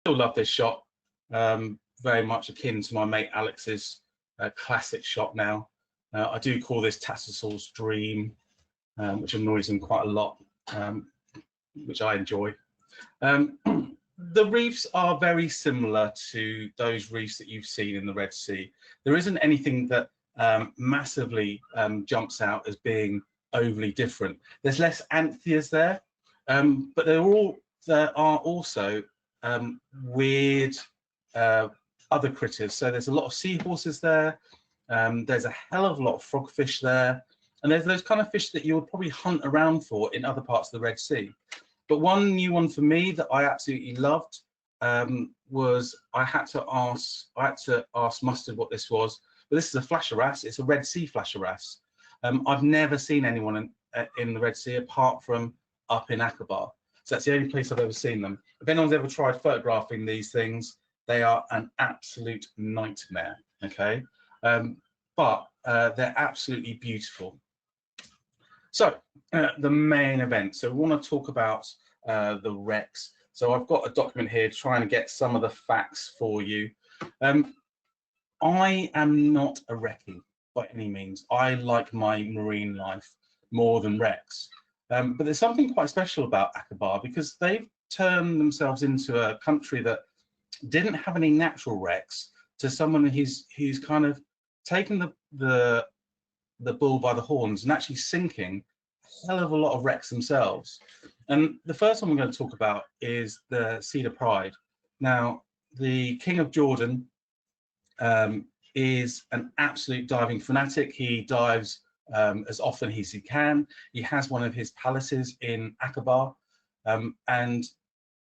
Still love this shot, very much akin to my mate Alex's classic shot now. I do call this Tattersalls' dream, which annoys him quite a lot, which I enjoy. The reefs are very similar to those reefs that you've seen in the Red Sea. There isn't anything that massively jumps out as being overly different. There's less antheas there, but there are also weird other critters. So there's a lot of seahorses there. There's a hell of a lot of frogfish there, and there's those kind of fish that you would probably hunt around for in other parts of the Red Sea. But one new one for me that I absolutely loved was I had to ask Mustard what this was. But this is a flasher wrasse. It's a Red Sea flasher wrasse. I've never seen anyone in the Red Sea apart from up in Aqaba. So that's the only place I've ever seen them. If anyone's ever tried photographing these things, they are an absolute nightmare. Okay, but they're absolutely beautiful. So the main event. So we want to talk about the wrecks. So I've got a document here trying to get some of the facts for you. I am not a wreckie by any means. I like my marine life more than wrecks. But there's something quite special about Aqaba because they've turned themselves into a country that didn't have any natural wrecks to someone who's kind of taken the bull by the horns and actually sinking a hell of a lot of wrecks themselves. And the first one we're going to talk about is the Cedar Pride. Now, the King of Jordan is an absolute diving fanatic. He dives as often as he can. He has one of his palaces in Aqaba, and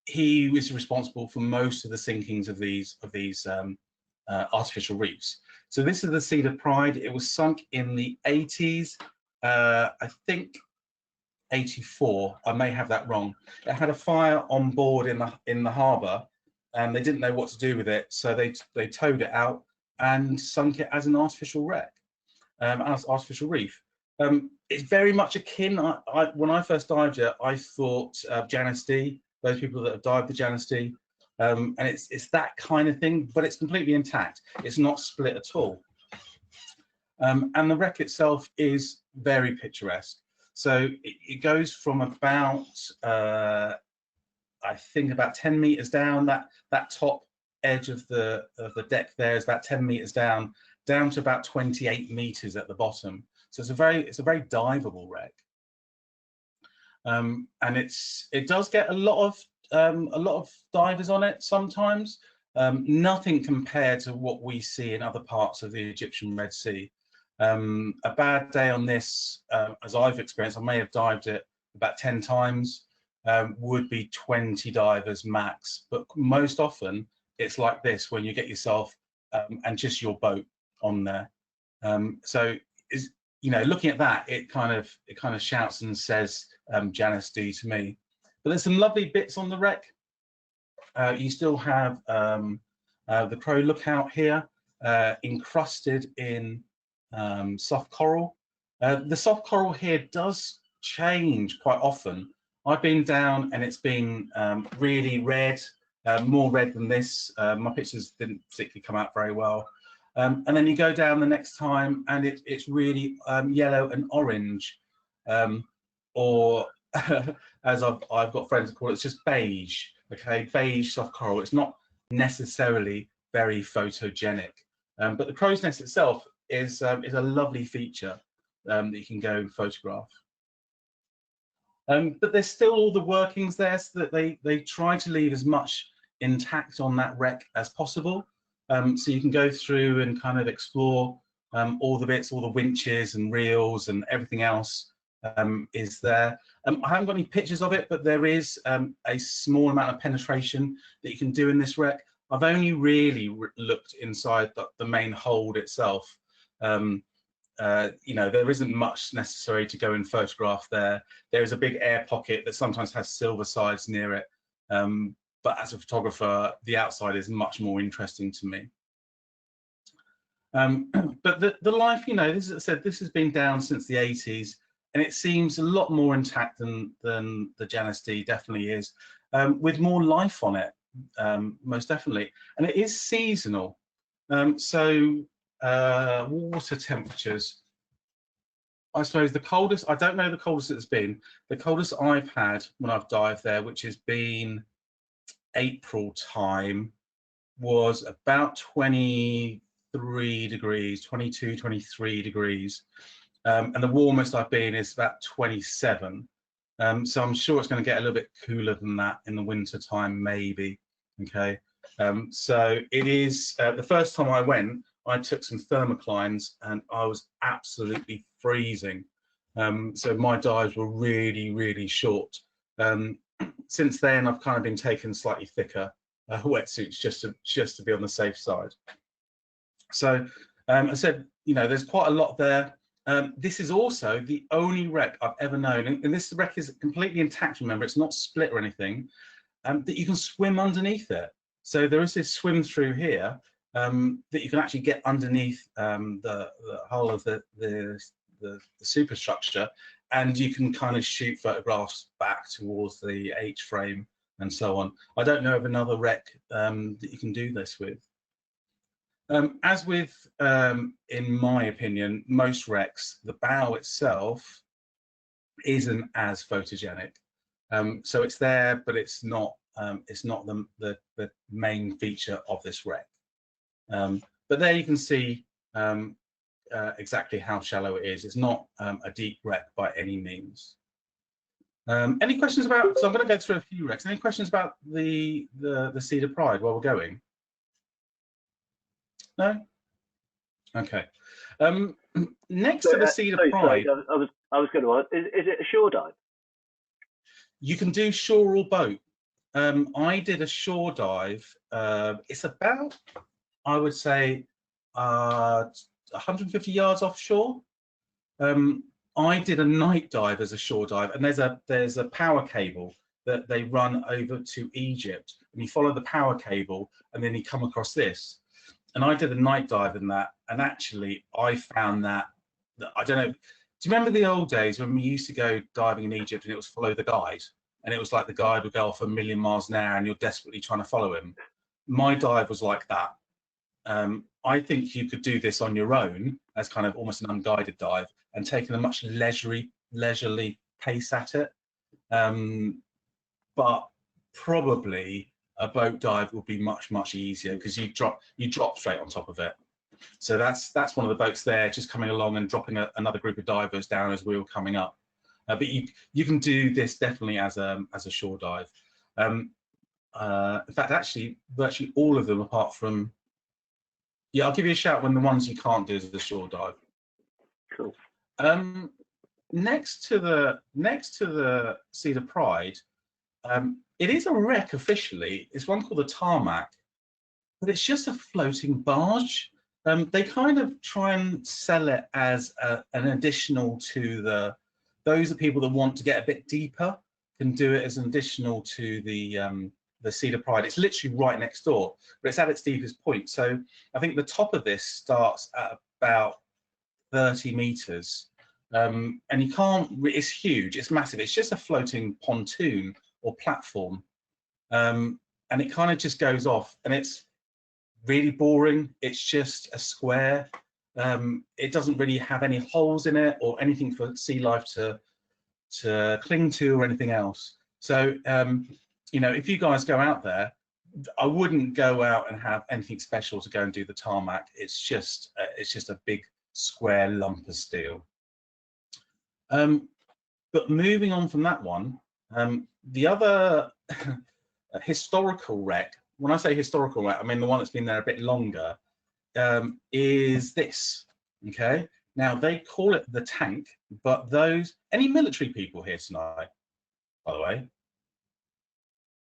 he was responsible for most of the sinkings of these artificial reefs. So this is the Cedar Pride. It was sunk in the 80s, I think 84. I may have that wrong. It had a fire on board in the harbour, and they didn't know what to do with it, so they towed it out and sunk it as an artificial wreck, as artificial reef. It's very much akin. When I first dived it, I thought Janus D, those people that have dived the Janus D, and it's that kind of thing, but it's completely intact. It's not split at all. And the wreck itself is very picturesque. So it goes from about, I think about 10 meters down. That top edge of the deck there is about 10 meters down to about 28 meters at the bottom. So it's a very diveable wreck. And it does get a lot of divers on it sometimes. Nothing compared to what we see in other parts of the Egyptian Red Sea. A bad day on this, as I've experienced, I may have dived it about 10 times, would be 20 divers max. But most often it's like this when you get yourself and just your boat on there. So looking at that, it kind of shouts and says Janus D to me. But there's some lovely bits on the wreck. You still have the Crow Lookout here, encrusted in soft coral. The soft coral here does change quite often. I've been down and it's been really red, more red than this. My pictures didn't particularly come out very well. And then you go down the next time and it's really yellow and orange, or as I've got friends who call it, it's just beige. Okay, beige soft coral. It's not necessarily very photogenic, but the crow's nest itself is a lovely feature that you can go and photograph. But there's still all the workings there, so that they try to leave as much intact on that wreck as possible. So you can go through and kind of explore all the bits, all the winches and reels and everything else is there. I haven't got any pictures of it, but there is a small amount of penetration that you can do in this wreck. I've only really looked inside the main hold itself. There isn't much necessary to go and photograph there. There is a big air pocket that sometimes has silver sides near it. But as a photographer, the outside is much more interesting to me. But the life, as I said, this has been down since the 80s, and it seems a lot more intact than the Janus D definitely is, with more life on it. most definitely. And it is seasonal. Water temperatures. I suppose the coldest, I don't know the coldest it's been. The coldest I've had when I've dived there, which has been April time, was about 23 degrees, 22, 23 degrees. And the warmest I've been is about 27. So I'm sure it's going to get a little bit cooler than that in the winter time, maybe. Okay. So it is, the first time I went, I took some thermoclines and I was absolutely freezing. So my dives were really, really short. Since then, I've kind of been taking slightly thicker wetsuits just to be on the safe side. So I said, you know, there's quite a lot there. This is also the only wreck I've ever known, and this wreck is completely intact, remember, it's not split or anything, that you can swim underneath it. So there is this swim through here that you can actually get underneath the whole of the superstructure, and you can kind of shoot photographs back towards the H frame and so on. I don't know of another wreck that you can do this with. As with, in my opinion, most wrecks, the bow itself isn't as photogenic. So it's there, but it's not the main feature of this wreck. But there you can see exactly how shallow it is. It's not a deep wreck by any means. Any questions about? So I'm going to go through a few wrecks. Any questions about the Cedar Pride while we're going? No. Okay. Next to the Cedar Pride, I was going to ask: is it a shore dive? You can do shore or boat. I did a shore dive. It's about, I would say, 150 yards offshore. I did a night dive as a shore dive, and there's a power cable that they run over to Egypt, and you follow the power cable, and then you come across this. And I did a night dive in that, and actually I found that I don't know. Do you remember the old days when we used to go diving in Egypt and it was follow the guide, and it was like the guide would go off a million miles an hour and you're desperately trying to follow him? My dive was like that. I think you could do this on your own as kind of almost an unguided dive and taking a much leisurely pace at it. But probably a boat dive would be much easier because you drop straight on top of it. So that's one of the boats there, just coming along and dropping another group of divers down as we were coming up. But you can do this definitely as a shore dive. In fact, actually, virtually all of them, apart from, yeah, I'll give you a shout when the ones you can't do is the shore dive. Cool. Next to the Cedar Pride, it is a wreck officially. It's one called the Tarmac, but it's just a floating barge. They kind of try and sell it as an additional to those are people that want to get a bit deeper can do it as an additional to the Cedar Pride. It's literally right next door, but it's at its deepest point. So I think the top of this starts at about 30 meters. And you can't, it's huge, it's massive. It's just a floating pontoon or platform. And it kind of just goes off, and it's really boring. It's just a square. It doesn't really have any holes in it or anything for sea life to cling to or anything else. So, you know, if you guys go out there, I wouldn't go out and have anything special to go and do the Tarmac. It's just a big square lump of steel. But moving on from that one, the other historical wreck, when I say historical wreck, I mean the one that's been there a bit longer, is this. Okay, now they call it the Tank, but any military people here tonight, by the way?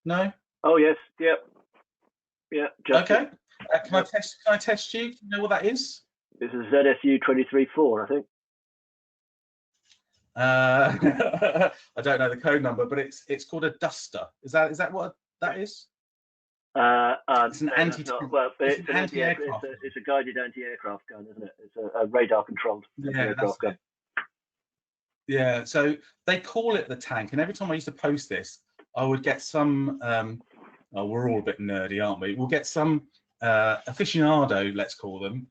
No? Oh yes, yep. Yeah. Okay. Can I test you? Do you know what that is? This is ZSU 23-4, I think. I don't know the code number, but it's called a Duster. Is that what that is? It's an anti-tank. Well, it's an anti-aircraft. It's a guided anti-aircraft gun, isn't it? It's a radar-controlled anti-aircraft gun. Yeah. So they call it the Tank, and every time I used to post this, I would get some we're all a bit nerdy, aren't we? We'll get some aficionado, let's call them,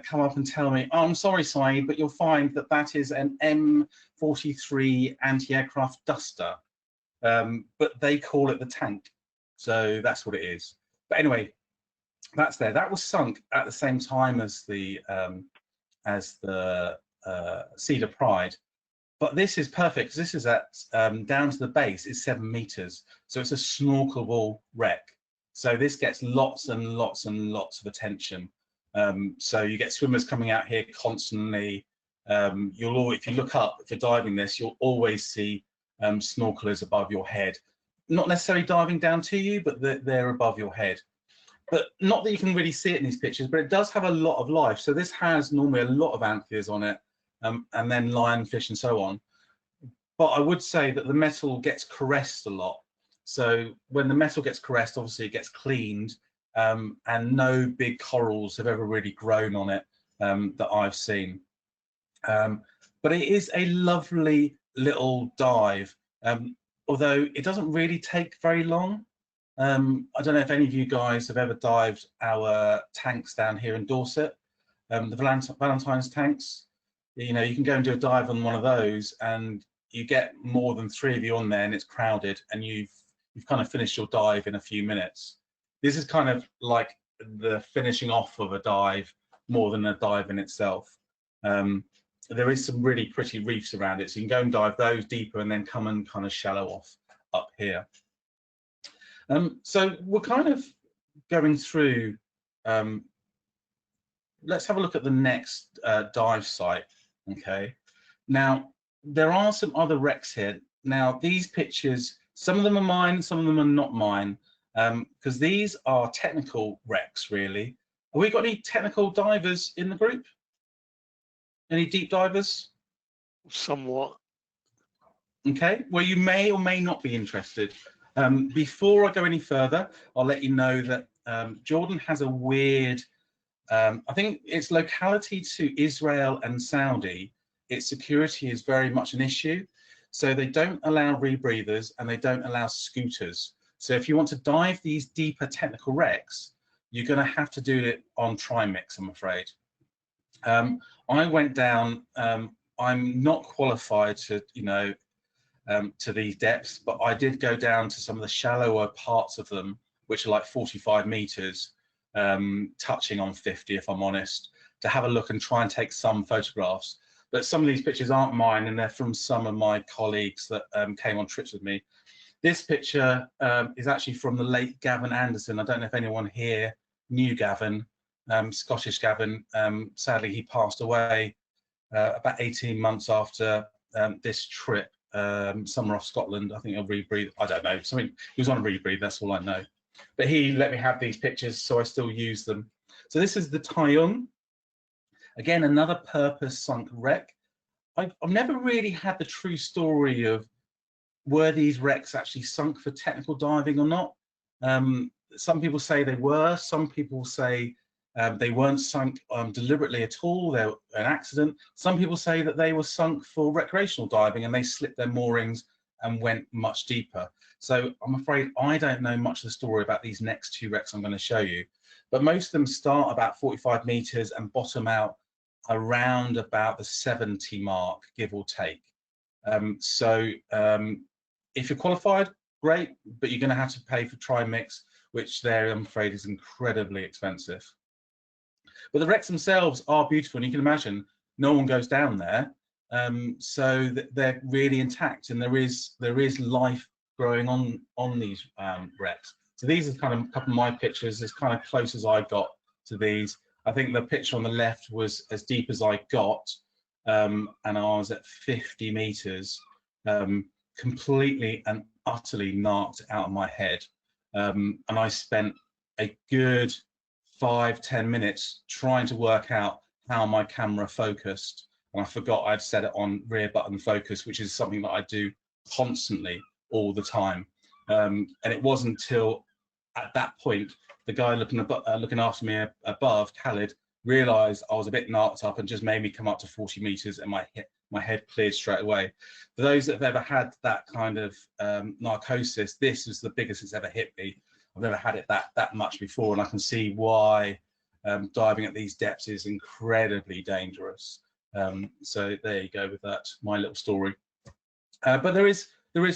come up and tell me, oh, I'm sorry, Saeed, but you'll find that that is an M43 anti-aircraft duster, but they call it the tank, so that's what it is. But anyway, that's there. That was sunk at the same time as the Cedar Pride. But this is perfect because this is at down to the base is 7 meters, so it's a snorkelable wreck. So this gets lots and lots and lots of attention. So you get swimmers coming out here constantly. You'll always, if you look up, if you're diving this, you'll always see snorkelers above your head. Not necessarily diving down to you, but they're above your head. But not that you can really see it in these pictures, but it does have a lot of life. So this has normally a lot of amphibians on it, and then lionfish and so on. But I would say that the metal gets caressed a lot. So when the metal gets caressed, obviously it gets cleaned, and no big corals have ever really grown on it that I've seen. But it is a lovely little dive, although it doesn't really take very long. I don't know if any of you guys have ever dived our tanks down here in Dorset, the Valentine's tanks. You know, you can go and do a dive on one of those, and you get more than 3 of you on there, and it's crowded, and you've kind of finished your dive in a few minutes. This is kind of like the finishing off of a dive more than a dive in itself. There is some really pretty reefs around it, so you can go and dive those deeper and then come and kind of shallow off up here. So we're kind of going through, let's have a look at the next dive site, okay? Now, there are some other wrecks here. Now, these pictures, some of them are mine, some of them are not mine, because these are technical wrecks, really. Have we got any technical divers in the group? Any deep divers? Somewhat. Okay, well, you may or may not be interested. Before I go any further, I'll let you know that Jordan has a weird, I think its locality to Israel and Saudi, its security is very much an issue. So they don't allow rebreathers and they don't allow scooters. So if you want to dive these deeper technical wrecks, you're going to have to do it on Trimix, I'm afraid. I went down, I'm not qualified to, you know, to these depths, but I did go down to some of the shallower parts of them, which are like 45 meters, touching on 50, if I'm honest, to have a look and try and take some photographs. But some of these pictures aren't mine, and they're from some of my colleagues that came on trips with me. This picture is actually from the late Gavin Anderson. I don't know if anyone here knew Gavin, Scottish Gavin. Sadly, he passed away about 18 months after this trip. Somewhere off Scotland, I think, a rebreathe, I don't know, something, he was on a rebreathe, that's all I know. But he let me have these pictures, so I still use them. So this is the Tayung, again, another purpose sunk wreck. I've never really had the true story of were these wrecks actually sunk for technical diving or not. Some people say they were, some people say they weren't sunk deliberately at all, they were an accident. Some people say that they were sunk for recreational diving and they slipped their moorings and went much deeper. So I'm afraid I don't know much of the story about these next 2 wrecks I'm going to show you, but most of them start about 45 meters and bottom out around about the 70 mark, give or take. If you're qualified, great, but you're going to have to pay for Trimix, which there, I'm afraid, is incredibly expensive. But the wrecks themselves are beautiful, and you can imagine no one goes down there, so they're really intact, and there is life growing on these wrecks. So these are kind of a couple of my pictures, as kind of close as I got to these. I think the picture on the left was as deep as I got, and I was at 50 meters, completely and utterly knocked out of my head, and I spent a good 5-10 minutes trying to work out how my camera focused, and I forgot I'd set it on rear button focus, which is something that I do constantly all the time. And it wasn't until at that point the guy looking after me above, Khalid, realized I was a bit knocked up and just made me come up to 40 meters, and my head cleared straight away. For those that have ever had that kind of narcosis, this is the biggest it's ever hit me. I've never had it that much before, and I can see why diving at these depths is incredibly dangerous. So there you go with that, my little story. But there is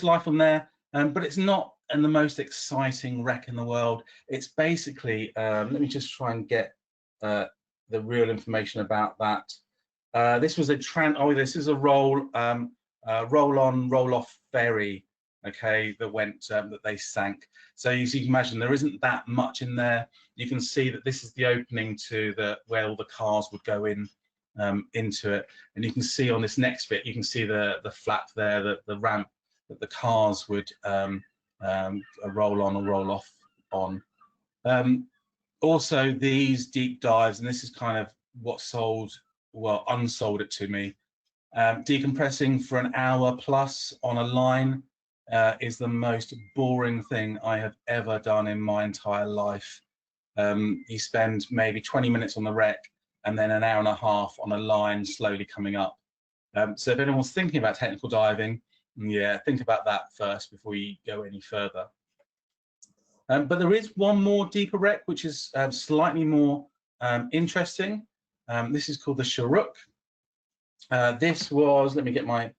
life on there, but it's not the most exciting wreck in the world. It's basically, let me just try and get the real information about that. This was this is a roll-on, roll-off ferry, okay, that went that they sank. So you can imagine there isn't that much in there. You can see that this is the opening to where all the cars would go in into it, and you can see on this next bit, you can see the flap there, the ramp that the cars would roll on or roll off on. Also, these deep dives, and this is kind of what unsold it to me. Decompressing for an hour plus on a line is the most boring thing I have ever done in my entire life. You spend maybe 20 minutes on the wreck and then an hour and a half on a line slowly coming up. So if anyone's thinking about technical diving, yeah, think about that first before you go any further. But there is one more deeper wreck, which is slightly more interesting. This is called the Sharouk. This was, let me get my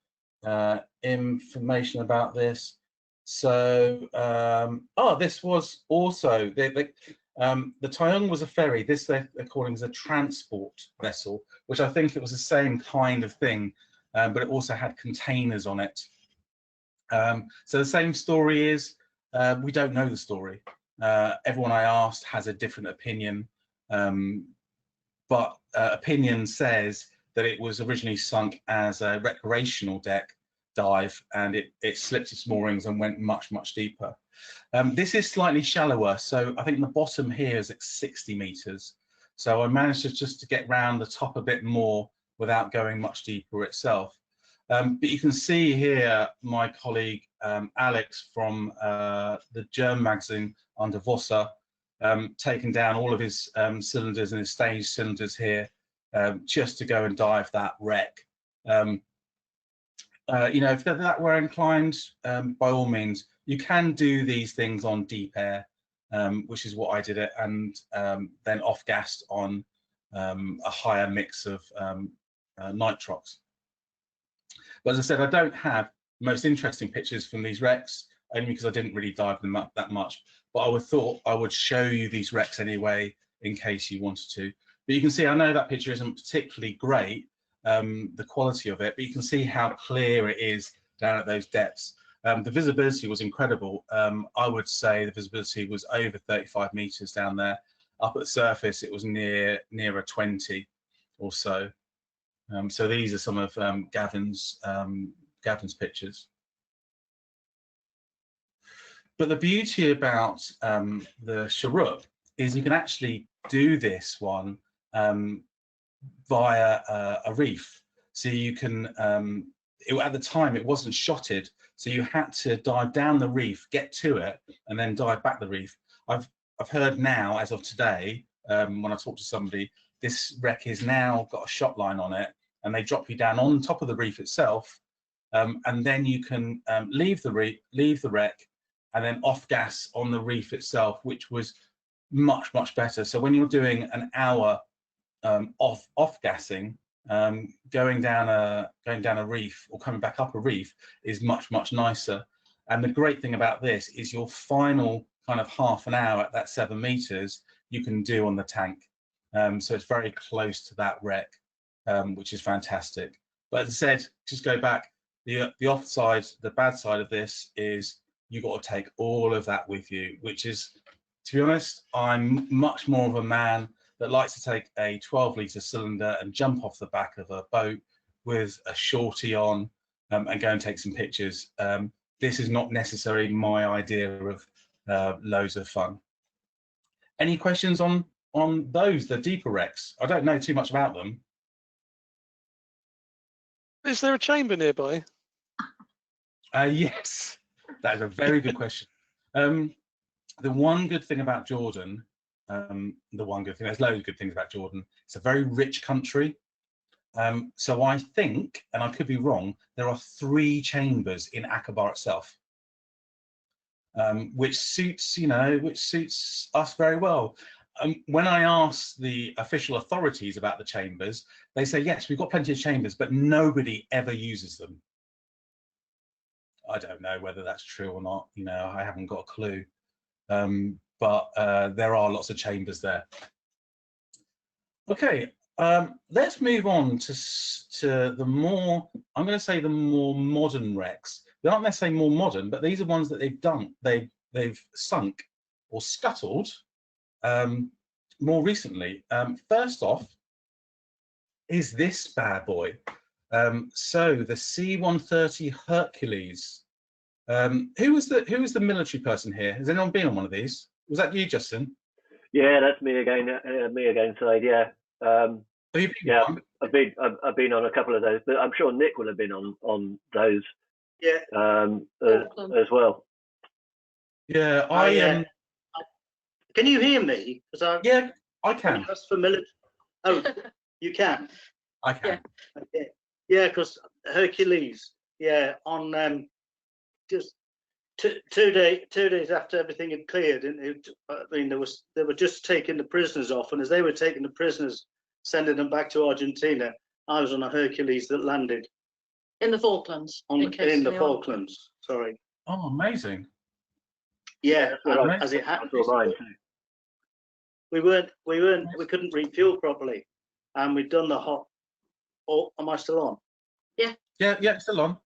information about this. So, this was also, the Taiyong was a ferry. This they're calling as a transport vessel, which I think it was the same kind of thing, but it also had containers on it. So the same story is, we don't know the story. Everyone I asked has a different opinion, but opinion says that it was originally sunk as a recreational deck dive, and it slipped its moorings and went much deeper. This is slightly shallower, so I think the bottom here is at 60 meters. So I managed just to get round the top a bit more without going much deeper itself. But you can see here my colleague Alex from the German magazine Under Wasser taking down all of his cylinders and his stage cylinders here just to go and dive that wreck. You know, if that were inclined, by all means, you can do these things on deep air, which is what I did it, and then off-gassed on a higher mix of nitrox. But as I said, I don't have the most interesting pictures from these wrecks, only because I didn't really dive them up that much. But I thought I would show you these wrecks anyway, in case you wanted to. But you can see, I know that picture isn't particularly great, the quality of it, but you can see how clear it is down at those depths. The visibility was incredible. I would say the visibility was over 35 meters down there. Up at the surface, it was nearer 20 or so. So these are some of Gavin's pictures. But the beauty about the Sharouk is you can actually do this one via a reef. So you can, at the time it wasn't shotted, so you had to dive down the reef, get to it, and then dive back the reef. I've heard now, as of today, when I talk to somebody, this wreck is now got a shot line on it, and they drop you down on top of the reef itself, and then you can leave the wreck, and then off gas on the reef itself, which was much better. So when you're doing an hour off gassing, going down a reef or coming back up a reef is much nicer. And the great thing about this is your final kind of half an hour at that 7 meters you can do on the tank. So it's very close to that wreck, which is fantastic. But as I said, just go back, the offside, the bad side of this is you've got to take all of that with you, which is, to be honest, I'm much more of a man that likes to take a 12-litre cylinder and jump off the back of a boat with a shorty on and go and take some pictures. This is not necessarily my idea of loads of fun. Any questions on those, the deeper wrecks? I don't know too much about them. Is there a chamber nearby? Yes, that is a very good question. The one good thing about Jordan, there's loads of good things about Jordan. It's a very rich country. So I think, and I could be wrong, there are 3 chambers in Aqaba itself. which suits, which suits us very well. When I ask the official authorities about the chambers, they say, yes, we've got plenty of chambers, but nobody ever uses them. I don't know whether that's true or not. I haven't got a clue. But there are lots of chambers there. Okay, let's move on to the more, I'm going to say the more modern wrecks. They aren't necessarily more modern, but these are ones that they've sunk or scuttled more recently. First off is this bad boy. So the C-130 Hercules. Who was the military person here? Has anyone been on one of these? Was that you, Justin? Yeah, that's me again. Me again, Saeed. Yeah. Yeah, I've been on a couple of those, but I'm sure Nick will have been on those. Yeah. As well. Yeah, Can you hear me? Yeah, I can. That's for military. Oh, you can. I can. Okay. Yeah, because Hercules. Yeah, on just two days after everything had cleared, and they were just taking the prisoners off, and as they were taking the prisoners, sending them back to Argentina, I was on a Hercules that landed in the Falklands. In the Falklands. Sorry. Oh, amazing. Yeah, as it happened, we couldn't refuel properly, and we'd done the hot. Oh, am I still on? Yeah, still on.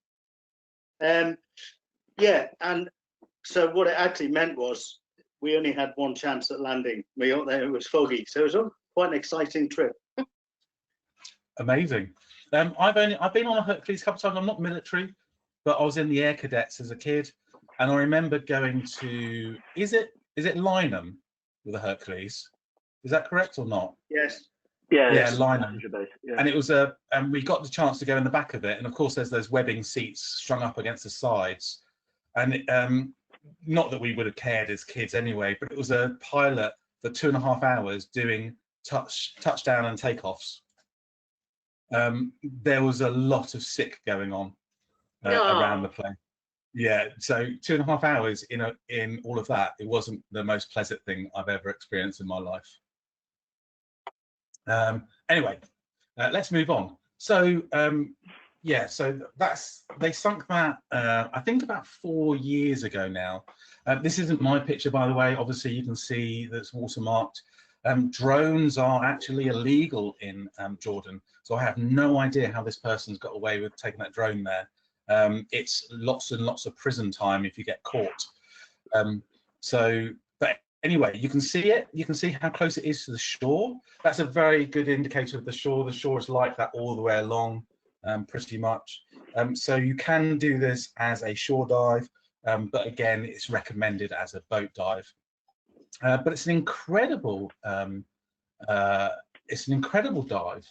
Yeah, and so what it actually meant was we only had one chance at landing. We got there, it was foggy, so it was quite an exciting trip. Amazing. I've been on a Hercules a couple of times. I'm not military, but I was in the Air Cadets as a kid, and I remember going to is it Lynham with a Hercules? Is that correct or not? Yes. Yeah, Lynham. And it was and we got the chance to go in the back of it, and of course there's those webbing seats strung up against the sides, and not that we would have cared as kids anyway, but it was a pilot for 2.5 hours doing touchdown and takeoffs. There was a lot of sick going on around the plane. Yeah, so 2.5 hours in all of that, it wasn't the most pleasant thing I've ever experienced in my life. Anyway, let's move on. So yeah, so they sunk that I think about 4 years ago now. This isn't my picture, by the way. Obviously you can see that's watermarked. Drones are actually illegal in Jordan, so I have no idea how this person's got away with taking that drone there. It's lots and lots of prison time if you get caught. But anyway, you can see it. You can see how close it is to the shore. That's a very good indicator of the shore. The shore is like that all the way along, pretty much. So you can do this as a shore dive, but again, it's recommended as a boat dive. But it's an incredible, dive.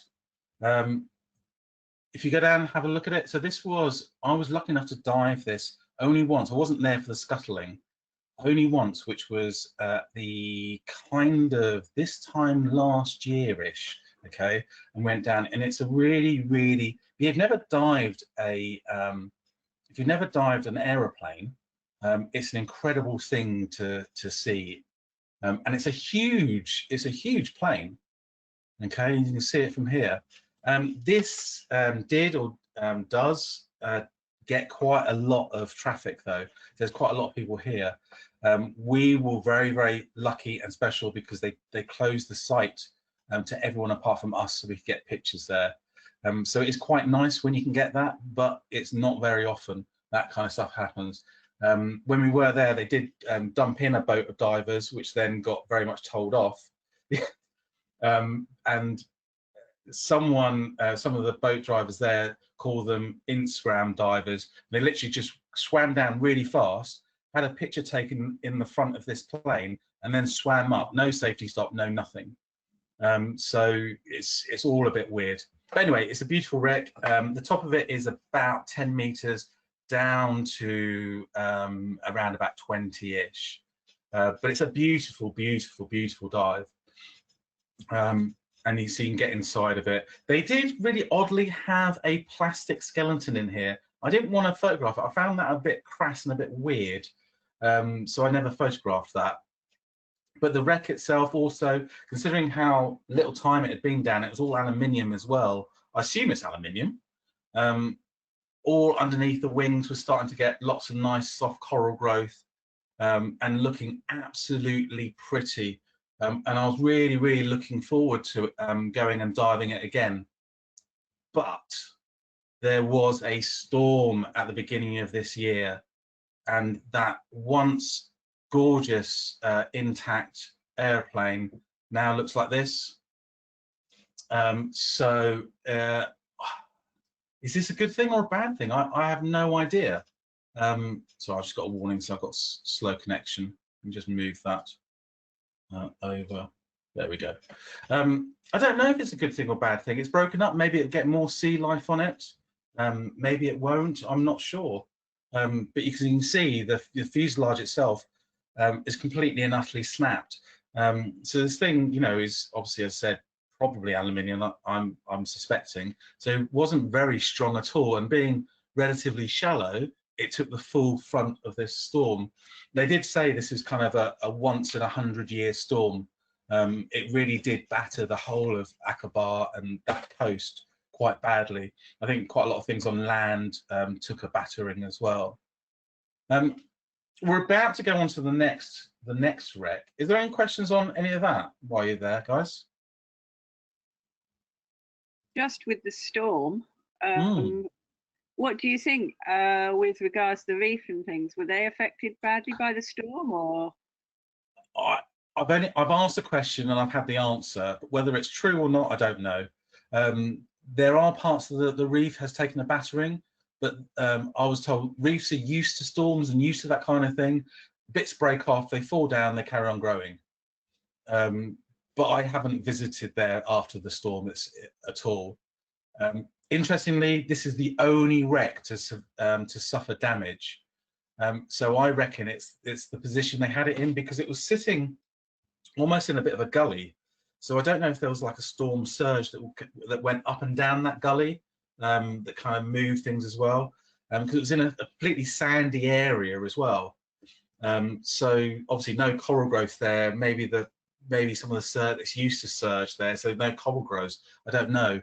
If you go down and have a look at it, so I was lucky enough to dive this only once. I wasn't there for the scuttling, only once, which was the kind of this time last year-ish, okay, and went down. And it's a really, really, if you've never dived an aeroplane, it's an incredible thing to see. And it's a huge plane, okay, you can see it from here. This does get quite a lot of traffic though. There's quite a lot of people here. We were very, very lucky and special because they closed the site to everyone apart from us, so we could get pictures there. So it's quite nice when you can get that, but it's not very often that kind of stuff happens. When we were there, they did dump in a boat of divers, which then got very much told off. And some of the boat drivers there call them Instagram divers. They literally just swam down really fast, had a picture taken in the front of this plane, and then swam up. No safety stop, no nothing. So it's all a bit weird. But anyway, it's a beautiful wreck. The top of it is about 10 meters down to around about 20-ish. But it's a beautiful, beautiful, beautiful dive. And you can get inside of it. They did really oddly have a plastic skeleton in here. I didn't want to photograph it. I found that a bit crass and a bit weird. so I never photographed that. But the wreck itself also, considering how little time it had been down, it was all aluminium as well. I assume it's aluminium. All underneath the wings was starting to get lots of nice soft coral growth, and looking absolutely pretty. And I was really, really looking forward to going and diving it again. But there was a storm at the beginning of this year, and that once gorgeous intact airplane now looks like this. Is this a good thing or a bad thing? I have no idea. So I've just got a warning, so I've got slow connection. Let me just move that over. There we go. I don't know if it's a good thing or bad thing. It's broken up. Maybe it'll get more sea life on it. Maybe it won't. I'm not sure. But you can see the fuselage itself is completely and utterly snapped. So this thing, you know, is obviously, as I said, probably aluminium. I'm suspecting. So it wasn't very strong at all. And being relatively shallow, it took the full front of this storm. They did say this is kind of a once in 100-year storm. It really did batter the whole of Aqaba and that coast quite badly. I think quite a lot of things on land took a battering as well. We're about to go on to the next wreck. Is there any questions on any of that while you're there, guys? Just with the storm, what do you think with regards to the reef and things? Were they affected badly by the storm, or? I've asked a question and I've had the answer, but whether it's true or not, I don't know. There are parts of the reef has taken a battering, but I was told reefs are used to storms and used to that kind of thing. Bits break off, they fall down, they carry on growing. But I haven't visited there after the storm at all. Interestingly, this is the only wreck to suffer damage. So I reckon it's the position they had it in, because it was sitting almost in a bit of a gully. So I don't know if there was like a storm surge that went up and down that gully, that kind of moved things as well, because it was in a completely sandy area as well. So obviously no coral growth there. Maybe some of the that's used to surge there, so no coral grows. I don't know.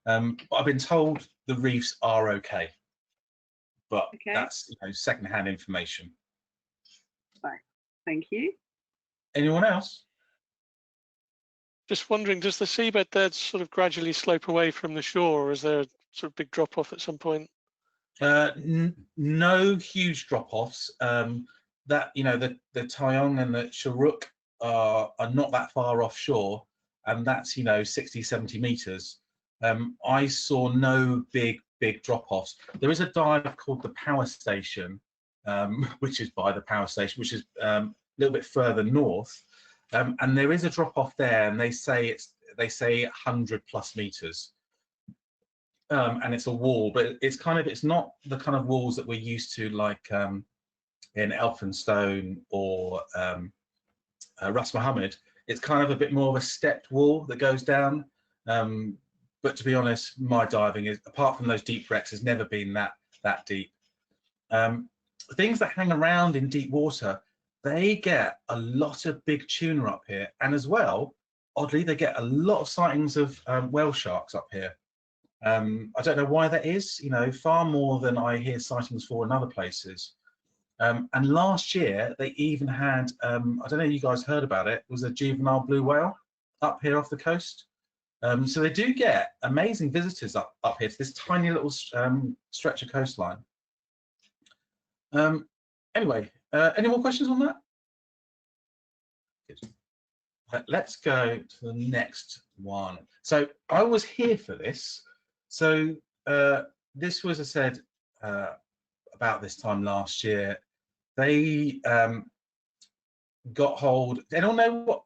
But I've been told the reefs are okay, but that's second-hand information. Right. Thank you. Anyone else? Just wondering, does the seabed there sort of gradually slope away from the shore, or is there a sort of big drop-off at some point? No huge drop-offs. That the Tyong and the Sharouk are not that far offshore, and that's 60-70 meters. I saw no big drop-offs. There is a dive called the Power Station, which is by the power station, which is a little bit further north, and there is a drop-off there, and they say 100+ meters, and it's a wall, but it's not the kind of walls that we're used to, like in Elphinstone or Ras Mohammed. It's kind of a bit more of a stepped wall that goes down. But to be honest, my diving is, apart from those deep wrecks, has never been that deep. Things that hang around in deep water, they get a lot of big tuna up here, and as well, oddly, they get a lot of sightings of whale sharks up here. I don't know why that is. Far more than I hear sightings for in other places. And last year they even had, I don't know if you guys heard about it, was a juvenile blue whale up here off the coast. So they do get amazing visitors up here to this tiny little stretch of coastline. Anyway, any more questions on that? Good. Let's go to the next one. So I was here for this. So this was, I said, about this time last year. They got hold. They don't know what.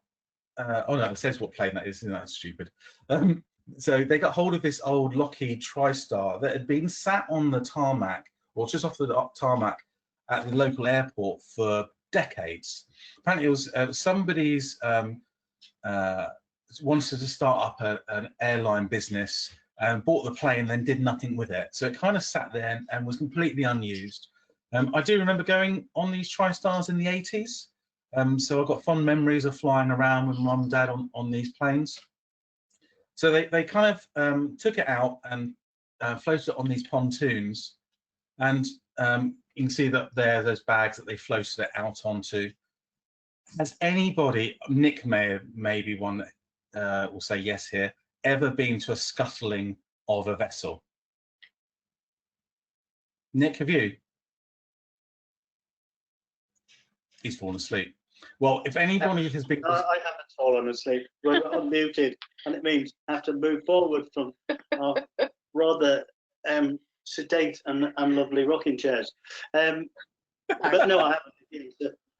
Oh no, it says what plane that is. Isn't that stupid? So they got hold of this old Lockheed Tri-Star that had been sat on the tarmac, or just off the tarmac at the local airport for decades. Apparently, it was somebody's wanted to start up an airline business and bought the plane, then did nothing with it. So it kind of sat there and was completely unused. I do remember going on these Tri-Stars in the 80s. So I've got fond memories of flying around with mum and dad on these planes. So they kind of took it out and floated it on these pontoons. And you can see that there's bags that they floated it out onto. Has anybody, Nick may be one that will say yes here, ever been to a scuttling of a vessel? Nick, have you? He's fallen asleep. Well, if anybody has been... I haven't fallen asleep. We're unmuted, and it means I have to move forward from our rather sedate and lovely rocking chairs. But no, I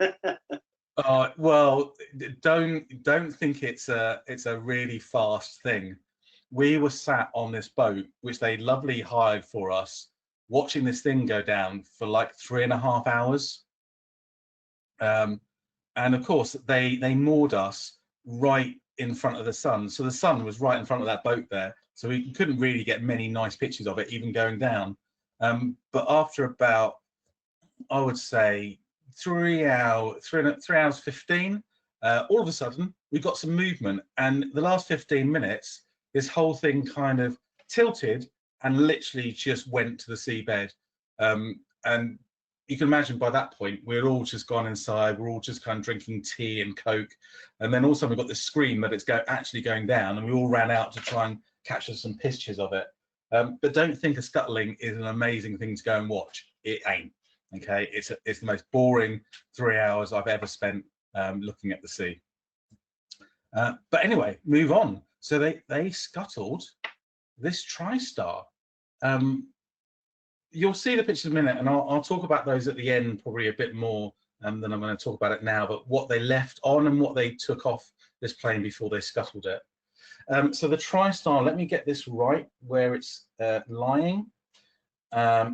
haven't. Well, don't think it's a really fast thing. We were sat on this boat, which they lovely hired for us, watching this thing go down for like 3.5 hours. And of course, they moored us right in front of the sun. So the sun was right in front of that boat there. So we couldn't really get many nice pictures of it, even going down. But after about, I would say, 3 hours 15, all of a sudden we got some movement, and the last 15 minutes this whole thing kind of tilted and literally just went to the seabed. And you can imagine by that point we're all just gone inside, we're all just kind of drinking tea and Coke, and then all of a sudden we got this scream that it's actually going down, and we all ran out to try and capture some pictures of it. But don't think a scuttling is an amazing thing to go and watch. It ain't. Okay, it's the most boring 3 hours I've ever spent looking at the sea. But anyway, move on. So they scuttled this Tri-Star. You'll see the pictures in a minute, and I'll talk about those at the end probably a bit more than I'm going to talk about it now, but what they left on and what they took off this plane before they scuttled it. So the Tri-Star, let me get this right where it's lying.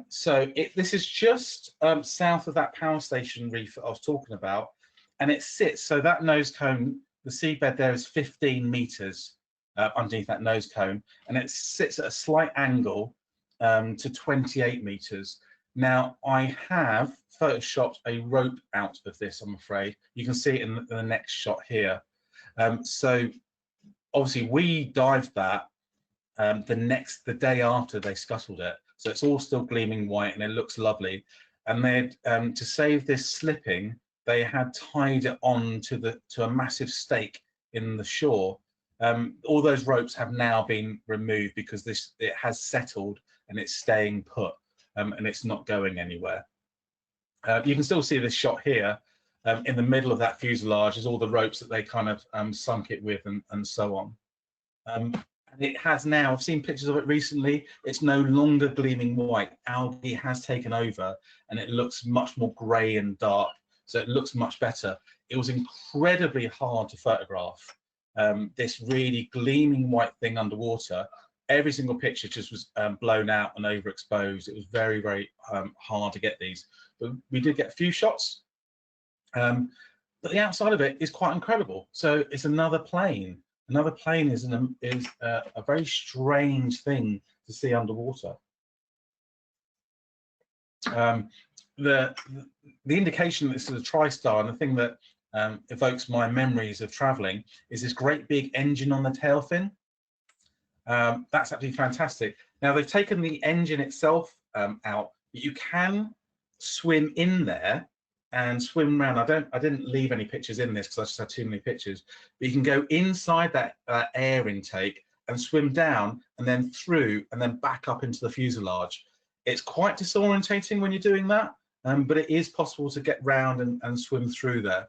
So this is just south of that power station reef that I was talking about, and it sits, so that nose cone, the seabed there is 15 meters underneath that nose cone, and it sits at a slight angle to 28 meters. Now I have photoshopped a rope out of this, I'm afraid. You can see it in the next shot here. So obviously we dived that the day after they scuttled it. So it's all still gleaming white and it looks lovely. And they to save this slipping, they had tied it on to a massive stake in the shore. All those ropes have now been removed because it has settled and it's staying put, and it's not going anywhere. You can still see this shot here. In the middle of that fuselage is all the ropes that they kind of sunk it with, and so on. And it has now, I've seen pictures of it recently, it's no longer gleaming white. Algae has taken over and it looks much more grey and dark, so it looks much better. It was incredibly hard to photograph this really gleaming white thing underwater. Every single picture just was blown out and overexposed. It was very, very hard to get these, but we did get a few shots. But the outside of it is quite incredible. So it's another plane. Another plane is a very strange thing to see underwater. The indication that this is a Tri-Star, and the thing that evokes my memories of traveling, is this great big engine on the tail fin. That's absolutely fantastic. Now they've taken the engine itself out, but you can swim in there and swim around. I didn't leave any pictures in this because I just had too many pictures, but you can go inside that air intake and swim down and then through and then back up into the fuselage. It's quite disorientating when you're doing that, but it is possible to get round and swim through there.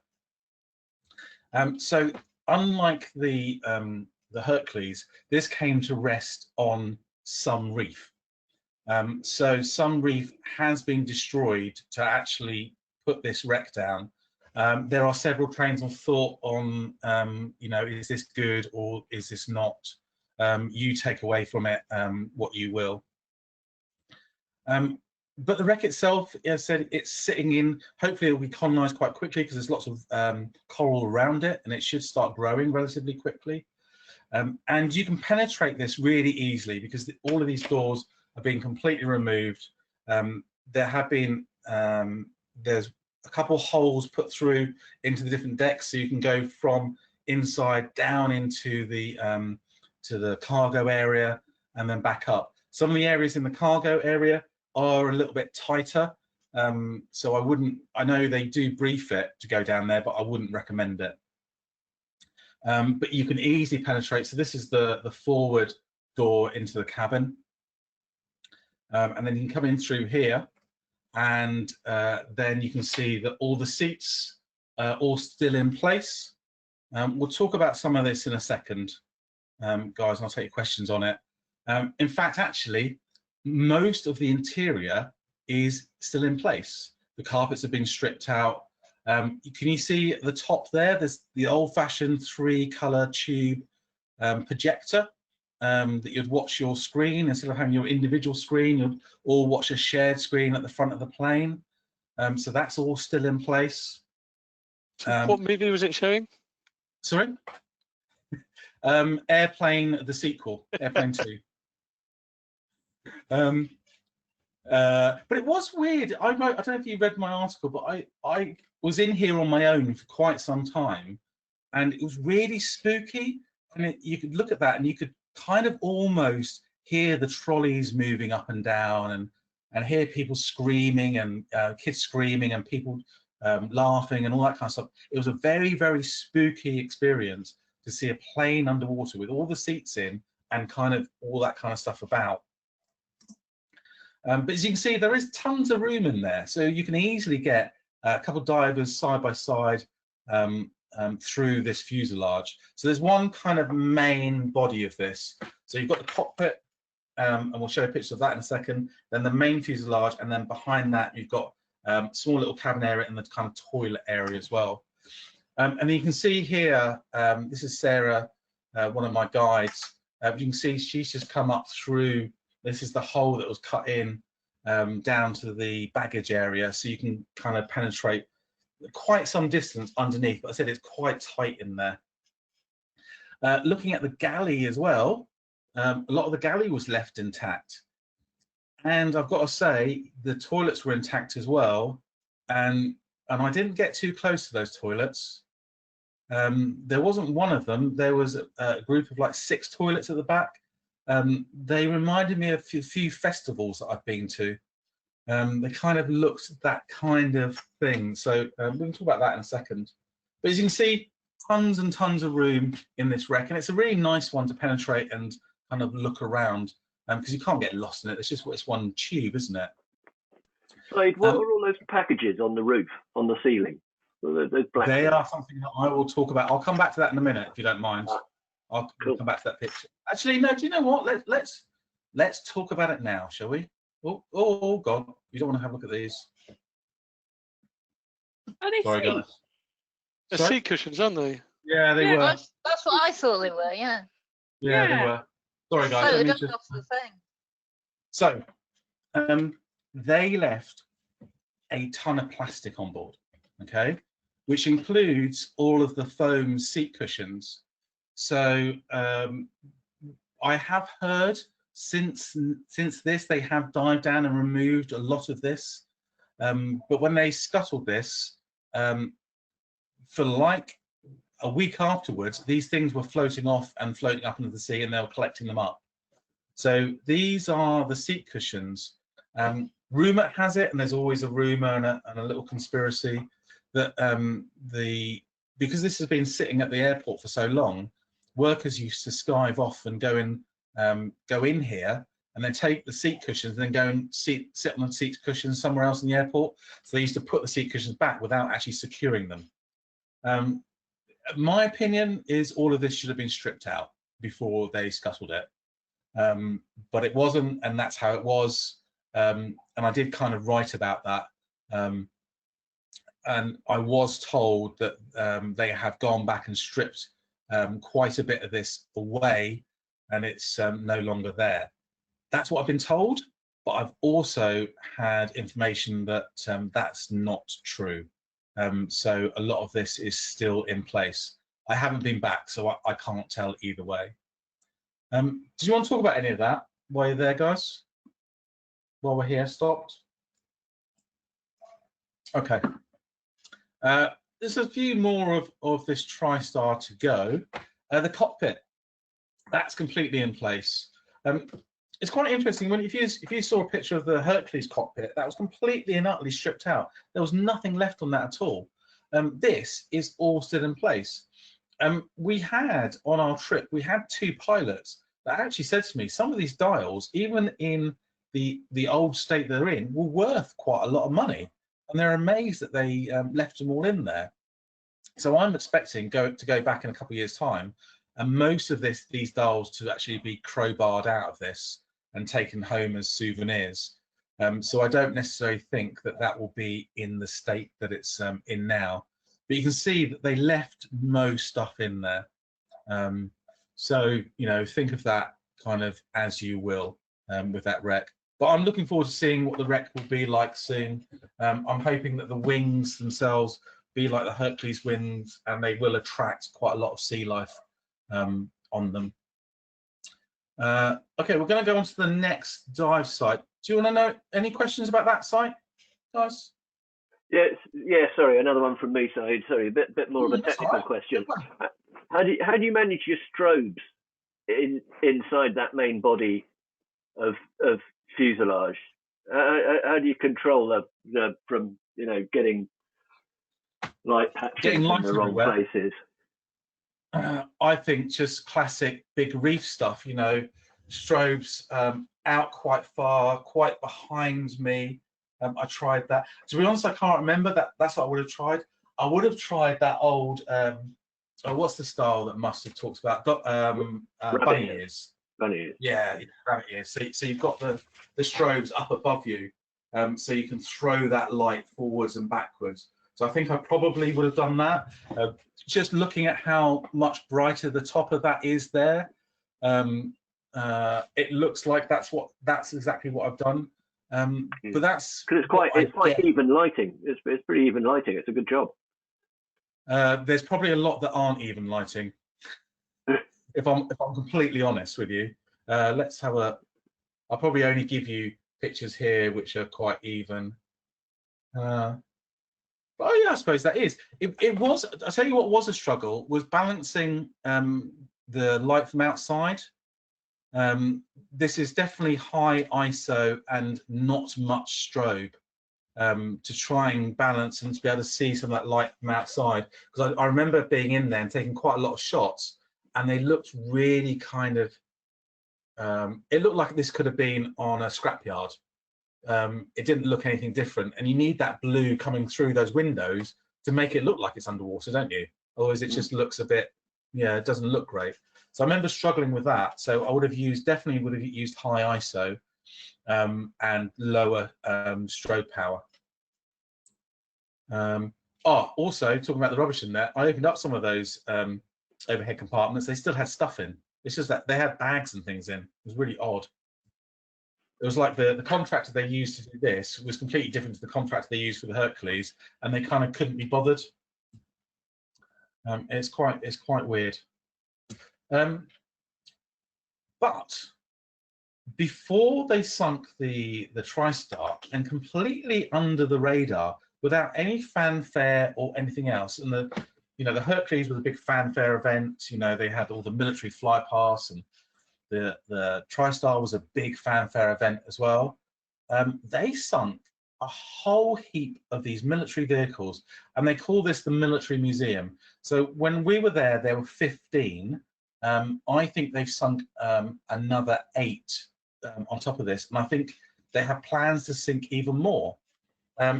So unlike the Hercules, this came to rest on some reef. So some reef has been destroyed to actually put this wreck down. There are several trains of thought on, you know, is this good or is this not? You take away from it what you will. But the wreck itself, as I said, it's sitting in, hopefully it'll be colonized quite quickly because there's lots of coral around it and it should start growing relatively quickly. And you can penetrate this really easily because all of these doors are being completely removed. There have been there's a couple holes put through into the different decks, so you can go from inside down into the to the cargo area and then back up. Some of the areas in the cargo area are a little bit tighter, so I know they do brief it to go down there, but I wouldn't recommend it. But you can easily penetrate. So this is the forward door into the cabin, and then you can come in through here, and then you can see that all the seats are all still in place. We'll talk about some of this in a second, guys, and I'll take your questions on it. In fact, actually, most of the interior is still in place. The carpets have been stripped out. Can you see at the top there, there's the old-fashioned 3-color tube projector that you'd watch your screen. Instead of having your individual screen, you'd all watch a shared screen at the front of the plane. So that's all still in place. What movie was it showing? Sorry? Airplane, the sequel, Airplane 2. But it was weird. I don't know if you read my article, but I was in here on my own for quite some time, and it was really spooky. And you could look at that, and you could kind of almost hear the trolleys moving up and down, and hear people screaming, and kids screaming, and people laughing, and all that kind of stuff. It was a very, very spooky experience to see a plane underwater with all the seats in and kind of all that kind of stuff about. But as you can see, there is tons of room in there, so you can easily get a couple of divers side by side through this fuselage. So there's one kind of main body of this. So you've got the cockpit, and we'll show a picture of that in a second. Then the main fuselage, and then behind that you've got small little cabin area and the kind of toilet area as well. And then you can see here, this is Sarah, one of my guides. You can see she's just come up through. This is the hole that was cut in down to the baggage area, so you can kind of penetrate quite some distance underneath. But I said it's quite tight in there. Looking at the galley as well, a lot of the galley was left intact, and I've got to say the toilets were intact as well. And I didn't get too close to those toilets. There wasn't one of them. There was a group of like 6 toilets at the back. They reminded me of a few festivals that I've been to. They kind of looked that kind of thing. So we can talk about that in a second. But as you can see, tons and tons of room in this wreck, and it's a really nice one to penetrate and kind of look around, because you can't get lost in it. It's one tube, isn't it? Saeed, what are all those packages on the roof, on the ceiling? Those black they things? are something that I will talk about. I'll come back to that in a minute if you don't mind. I'll come back to that picture. Actually, no. Do you know what? Let's talk about it now, shall we? Oh God! You don't want to have a look at these. Are they Sorry, guys. They're Sorry? seat cushions, aren't they? Yeah, they were. That's what I thought they were. Yeah. Yeah, they were. Sorry, guys. Oh, let they me don't off the thing. So, they left a ton of plastic on board, okay, which includes all of the foam seat cushions. So I have heard since this, they have dived down and removed a lot of this. But when they scuttled this, for like a week afterwards, these things were floating off and floating up into the sea, and they were collecting them up. So these are the seat cushions. Rumor has it, and there's always a rumor and a little conspiracy, that because this has been sitting at the airport for so long, workers used to skive off and go in here and then take the seat cushions and then go and sit on the seat cushions somewhere else in the airport. So they used to put the seat cushions back without actually securing them. My opinion is all of this should have been stripped out before they scuttled it. But it wasn't, and that's how it was. And I did kind of write about that. And I was told that they have gone back and stripped quite a bit of this away, and it's no longer there. That's what I've been told, but I've also had information that that's not true. So a lot of this is still in place. I haven't been back, so I can't tell either way. Do you want to talk about any of that while you're there, guys? While we're here, stopped? Okay. There's a few more of this Tri-Star to go. The cockpit, that's completely in place. It's quite interesting when if you saw a picture of the Hercules cockpit, that was completely and utterly stripped out. There was nothing left on that at all. This is all still in place. We had on our trip, we had 2 pilots that actually said to me, some of these dials, even in the old state they're in, were worth quite a lot of money, and they're amazed that they left them all in there. So I'm expecting to go back in a couple of years' time, and most of these dials to actually be crowbarred out of this and taken home as souvenirs. So I don't necessarily think that will be in the state that it's in now. But you can see that they left most stuff in there. So, you know, think of that kind of as you will with that wreck. But I'm looking forward to seeing what the wreck will be like soon. I'm hoping that the wings themselves be like the Hercules wings, and they will attract quite a lot of sea life on them. Okay, we're going to go on to the next dive site. Do you want to know any questions about that site, guys? Yeah, sorry, another one from me, Saeed. Sorry, a bit more of a technical question. How do you manage your strobes inside that main body of fuselage? How do you control the from getting light patches in the wrong places? I think just classic big reef stuff. You know, strobes out quite far, quite behind me. I tried that. To be honest, I can't remember that. That's what I would have tried. I would have tried that old. What's the style that Mustard talks about? Bunny ears. Bunny ears. Yeah, rabbit ears. So you've got the strobes up above you, so you can throw that light forwards and backwards. So I think I probably would have done that. Just looking at how much brighter the top of that is there, it looks like that's exactly what I've done. But that's because it's quite even lighting. It's pretty even lighting. It's a good job. There's probably a lot that aren't even lighting. if I'm completely honest with you, let's have a. I'll probably only give you pictures here which are quite even. Oh yeah, I suppose that is. It was. I tell you what was a struggle was balancing the light from outside. This is definitely high ISO and not much strobe to try and balance and to be able to see some of that light from outside. Because I remember being in there and taking quite a lot of shots, and they looked really kind of. It looked like this could have been on a scrapyard. It didn't look anything different, and you need that blue coming through those windows to make it look like it's underwater, don't you? Otherwise, it just looks a bit, it doesn't look great. So I remember struggling with that. So I definitely would have used high ISO and lower strobe power. Also talking about the rubbish in there, I opened up some of those overhead compartments. They still had stuff in. It's just that they had bags and things in. It was really odd. It was like the contractor they used to do this was completely different to the contractor they used for the Hercules, and they kind of couldn't be bothered. It's quite weird. But before they sunk the Tri-Star, and completely under the radar, without any fanfare or anything else, and the Hercules was a big fanfare event. They had all the military fly pass, and the Tri-Star was a big fanfare event as well. They sunk a whole heap of these military vehicles, and they call this the military museum. So when we were there were 15. I think they've sunk another 8 on top of this, and I think they have plans to sink even more.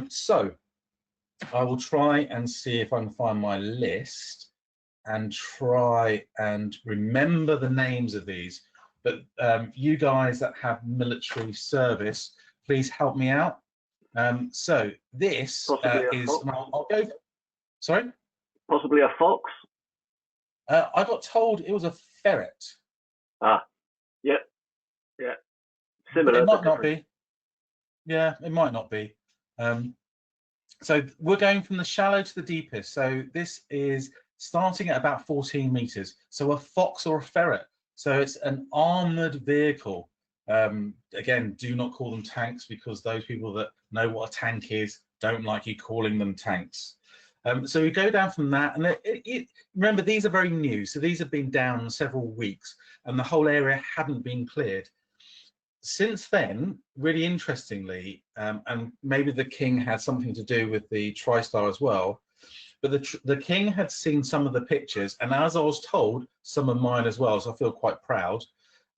So I will try and see if I can find my list and try and remember the names of these. But you guys that have military service, please help me out. So this is. I'll go. Sorry. Possibly a fox. I got told it was a ferret. Ah, yeah. Similar. But it might not be. Yeah, it might not be. So we're going from the shallow to the deepest. So this is starting at about 14 meters. So a fox or a ferret. So it's an armored vehicle. Again, do not call them tanks, because those people that know what a tank is don't like you calling them tanks. So we go down from that, and remember, these are very new, so these have been down several weeks, and the whole area hadn't been cleared. Since then, really interestingly, and maybe the king had something to do with the Tri-Star as well, but the king had seen some of the pictures, and as I was told, some of mine as well, so I feel quite proud,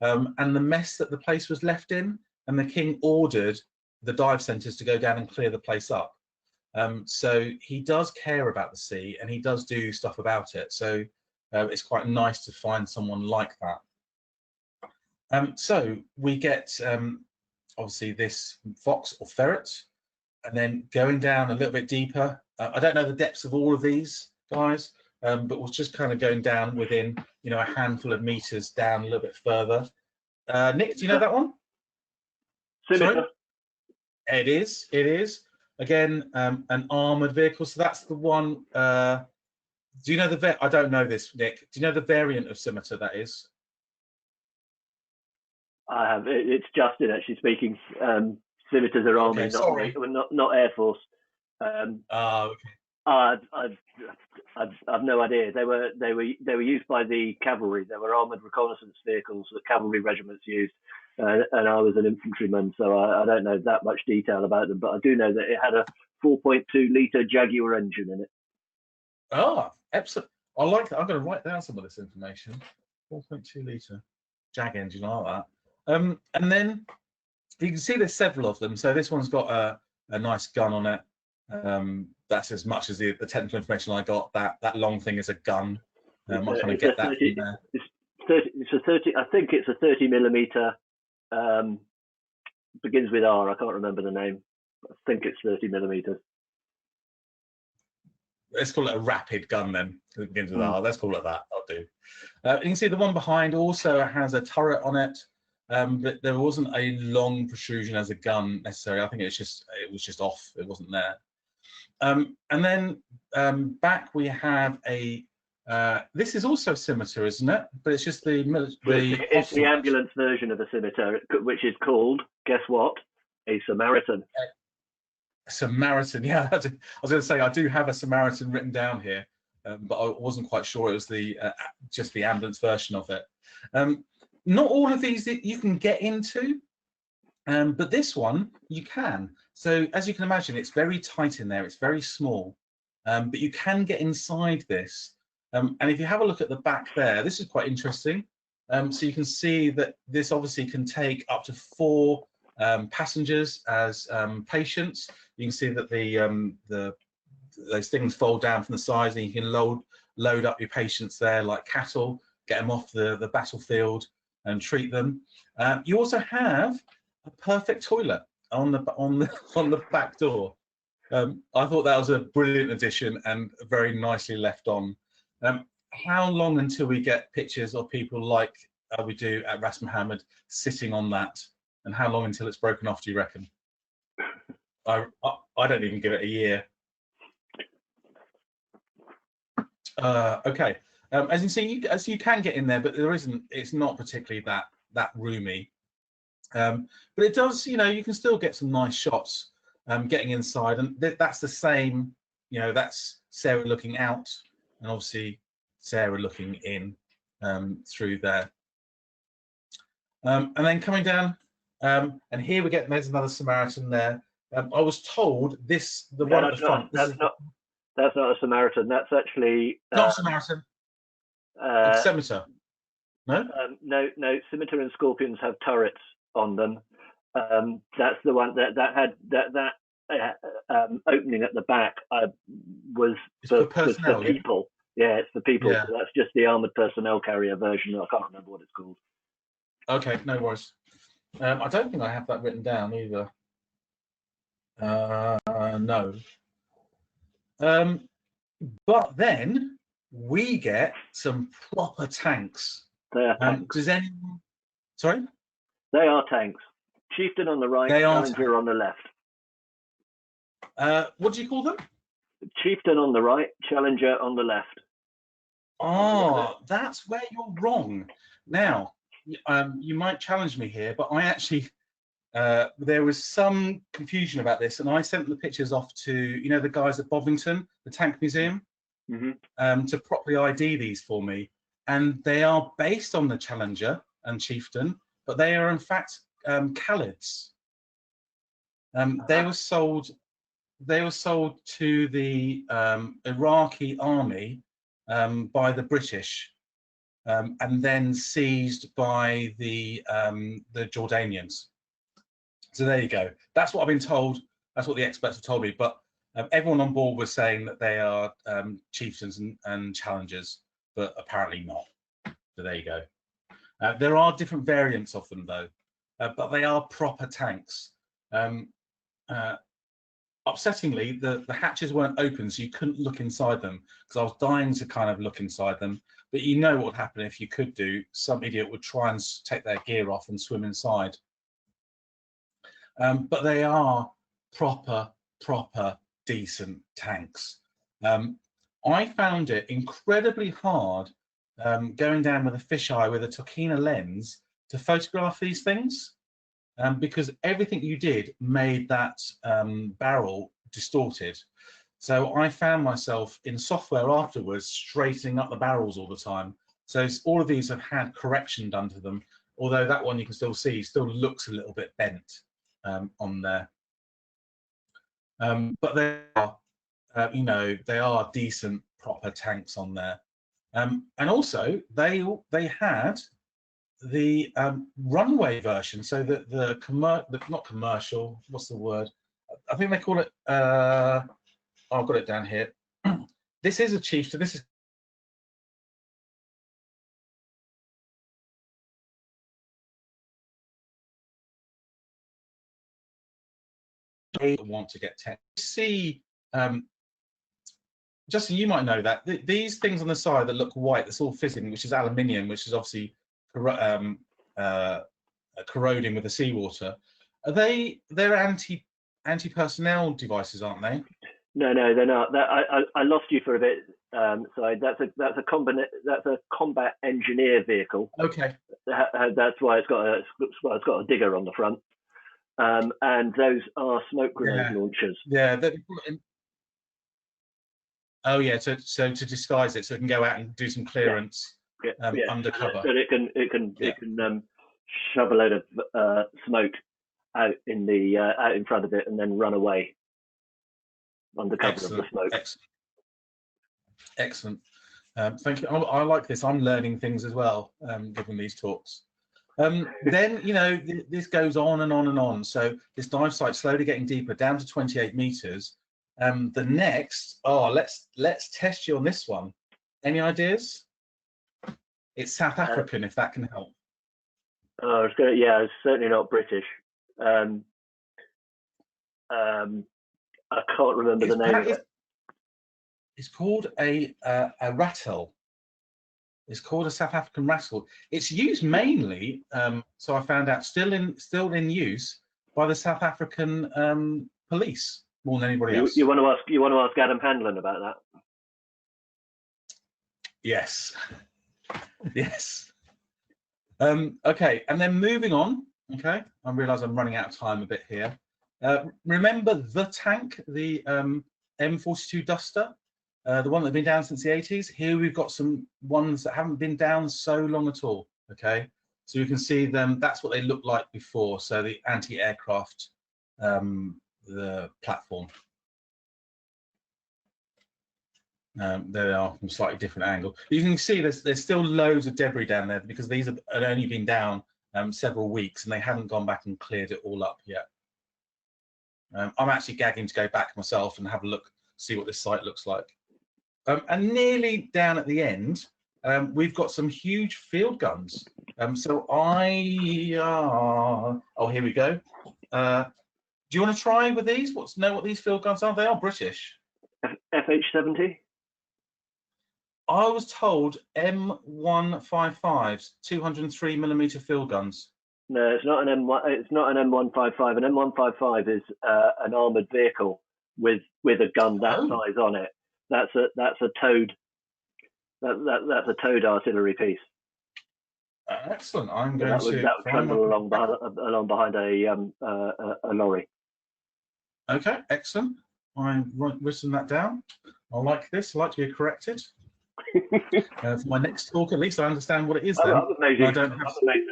and the mess that the place was left in, and the king ordered the dive centres to go down and clear the place up. So he does care about the sea, and he does do stuff about it. So it's quite nice to find someone like that. So we get obviously this fox or ferret, and then going down a little bit deeper. I don't know the depths of all of these guys, but we're just kind of going down within, you know, a handful of meters down a little bit further. Nick, do you know that one? Scimitar. Sorry? It is. It is. Again, an armored vehicle. So that's the one. Do you know the? I don't know this, Nick. Do you know the variant of Scimitar that is? I have. It's Justin actually speaking. Scimitars are army, not Air Force. Okay. I've no idea. They were used by the cavalry. They were armored reconnaissance vehicles that cavalry regiments used, and I was an infantryman, so I don't know that much detail about them. But I do know that it had a 4.2 litre Jaguar engine in it. Oh, excellent! I like that. I'm going to write down some of this information. 4.2 litre Jag engine, I like that. And then you can see there's several of them. So this one's got a nice gun on it. That's as much as the technical information I got. That long thing is a gun. I kind of get that from there. It's a 30. I think it's a 30mm. Begins with R. I can't remember the name. I think it's 30mm. Let's call it a rapid gun then. It begins with R. Let's call it that. I'll do. You can see the one behind also has a turret on it. But there wasn't a long protrusion as a gun necessarily. I think it was just off. It wasn't there. And then back we have a. This is also Scimitar, isn't it? But it's just it's the ambulance version of a Scimitar, which is called, guess what? A Samaritan. A Samaritan, yeah. I was going to say I do have a Samaritan written down here, but I wasn't quite sure it was the just the ambulance version of it. Not all of these that you can get into, but this one you can. So as you can imagine, it's very tight in there. It's very small, but you can get inside this. And if you have a look at the back there, this is quite interesting. So you can see that this obviously can take up to 4 passengers as patients. You can see that those things fold down from the sides, and you can load up your patients there like cattle, get them off the battlefield and treat them. You also have a perfect toilet on the back door. I thought that was a brilliant addition and very nicely left on. How long until we get pictures of people like we do at Ras Mohammed sitting on that, and how long until it's broken off, do you reckon? I don't even give it a year. Okay. As you see, as you can get in there, but it's not particularly that roomy. But it does, you can still get some nice shots getting inside, and that's the same, that's Sarah looking out, and obviously Sarah looking in through there. And then coming down, and here there's another Samaritan there. I was told the one at the front. That's not a Samaritan. That's actually not a Samaritan. Scimitar. No. No. Scimitar and Scorpions have turrets on them. That's the one that had that opening at the back was for people. Yeah, it's for people. Yeah. So that's just the armored personnel carrier version. I can't remember what it's called. Okay, no worries. I don't think I have that written down either. No. But then we get some proper tanks. They are tanks. Does anyone? Sorry? They are tanks. Chieftain on the right, Challenger on the left. What do you call them? Chieftain on the right, Challenger on the left. Oh, that's where you're wrong. Now, you might challenge me here, but I actually there was some confusion about this, and I sent the pictures off to, you know, the guys at Bovington, the Tank Museum, to properly ID these for me. And they are based on the Challenger and Chieftain, but they are in fact Khalids. They were sold to the Iraqi army by the British, and then seized by the Jordanians. So there you go. That's what I've been told. That's what the experts have told me. But everyone on board was saying that they are chieftains and challengers, but apparently not. So there you go. There are different variants of them though, but they are proper tanks. Upsettingly, the hatches weren't open, so you couldn't look inside them, because I was dying to kind of look inside them. But you know what would happen if you could do? Some idiot would try and take their gear off and swim inside. But they are proper decent tanks. I found it incredibly hard going down with a fisheye with a Tokina lens to photograph these things, because everything you did made that barrel distorted. So I found myself in software afterwards straightening up the barrels all the time. So all of these have had correction done to them, although that one you can still see still looks a little bit bent on there. But they are, you know, they are decent, proper tanks on there. And also they had the runway version, so that not commercial, what's the word? I think they call it. I've got it down here. This is a Chieftain. This is want to get tech. See, Justin, you might know that these things on the side that look white, that's all fitting, which is aluminium, which is obviously corroding with the seawater. Are they're anti-personnel devices, aren't they? No, they're not. I lost you for a bit. So that's a combat engineer vehicle. Okay. That's why it's got a digger on the front. And those are smoke grenade launchers. Yeah. Oh yeah. So to disguise it, so it can go out and do some clearance undercover. So it can shove a load of smoke out in front of it and then run away undercover of the smoke. Excellent. Thank you. I like this. I'm learning things as well, giving these talks. Then, you know, this goes on and on and on. So this dive site slowly getting deeper, down to 28 meters. The next, let's test you on this one. Any ideas? It's South African, if that can help. Oh, it's certainly not British. I can't remember the name of it. It's called a rattle. It's called a South African rattle. It's used mainly, so I found out, still in use by the South African police more than anybody else. You want to ask Adam Hanlon about that? Yes. Yes. Okay, and then moving on. Okay, I realise I'm running out of time a bit here. Remember the tank, the M42 Duster, the one that's been down since the 80s? Here we've got some ones that haven't been down so long at all. Okay, so you can see them. That's what they looked like before. So the anti-aircraft, the platform. There they are from a slightly different angle. You can see there's still loads of debris down there because these have only been down several weeks and they haven't gone back and cleared it all up yet. I'm actually gagging to go back myself and have a look, see what this site looks like. And nearly down at the end, we've got some huge field guns. So oh, here we go. Do you want to try with these? Know what these field guns are? They are British. FH-70. I was told M155s, 203mm field guns. No, it's not an M1. It's not an M155. An M155 is an armored vehicle with a gun that size on it. That's a towed. That's a towed artillery piece. Excellent. I'm So going that would to trundle along behind a lorry. Okay, excellent. I've written that down. I like this. I like to be corrected. For my next talk, at least I understand what it is. Then I'm amazed I don't have at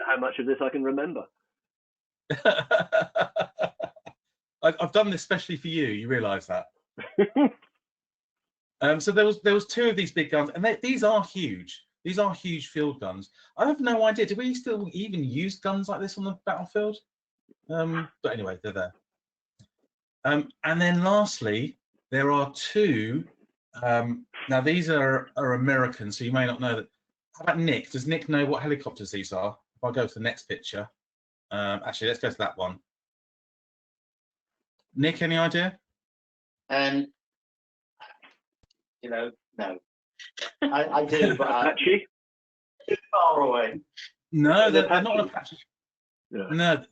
how much of this I can remember. I've done this especially for you. You realise that? So there was two of these big guns, and these are huge. These are huge field guns. I have no idea. Do we still even use guns like this on the battlefield? But anyway, they're there. And then lastly, there are two. Now these are American, so you may not know that. How about Nick? Does Nick know what helicopters these are? If I go to the next picture. Actually, let's go to that one. Nick, any idea? You know, no. I do, but Apache? too far away. No, they're not Apache. Yeah. No,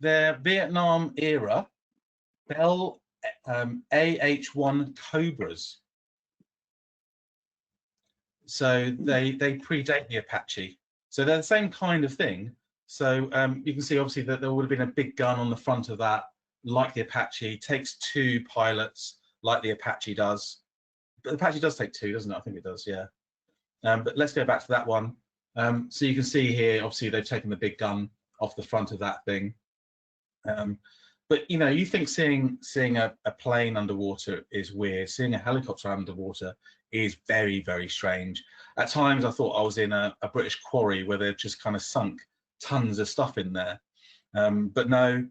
they're Vietnam era Bell AH-1 Cobras. So they predate the Apache. So they're the same kind of thing. So you can see obviously that there would have been a big gun on the front of that, like the Apache. Takes two pilots, like the Apache does. But the Apache does take two, doesn't it? I think it does, yeah. But let's go back to that one. So you can see here, obviously they've taken the big gun off the front of that thing. But you know, you think seeing a plane underwater is weird. Seeing a helicopter underwater is very, very strange. At times I thought I was in a British quarry where they've just kind of sunk tons of stuff in there. But no,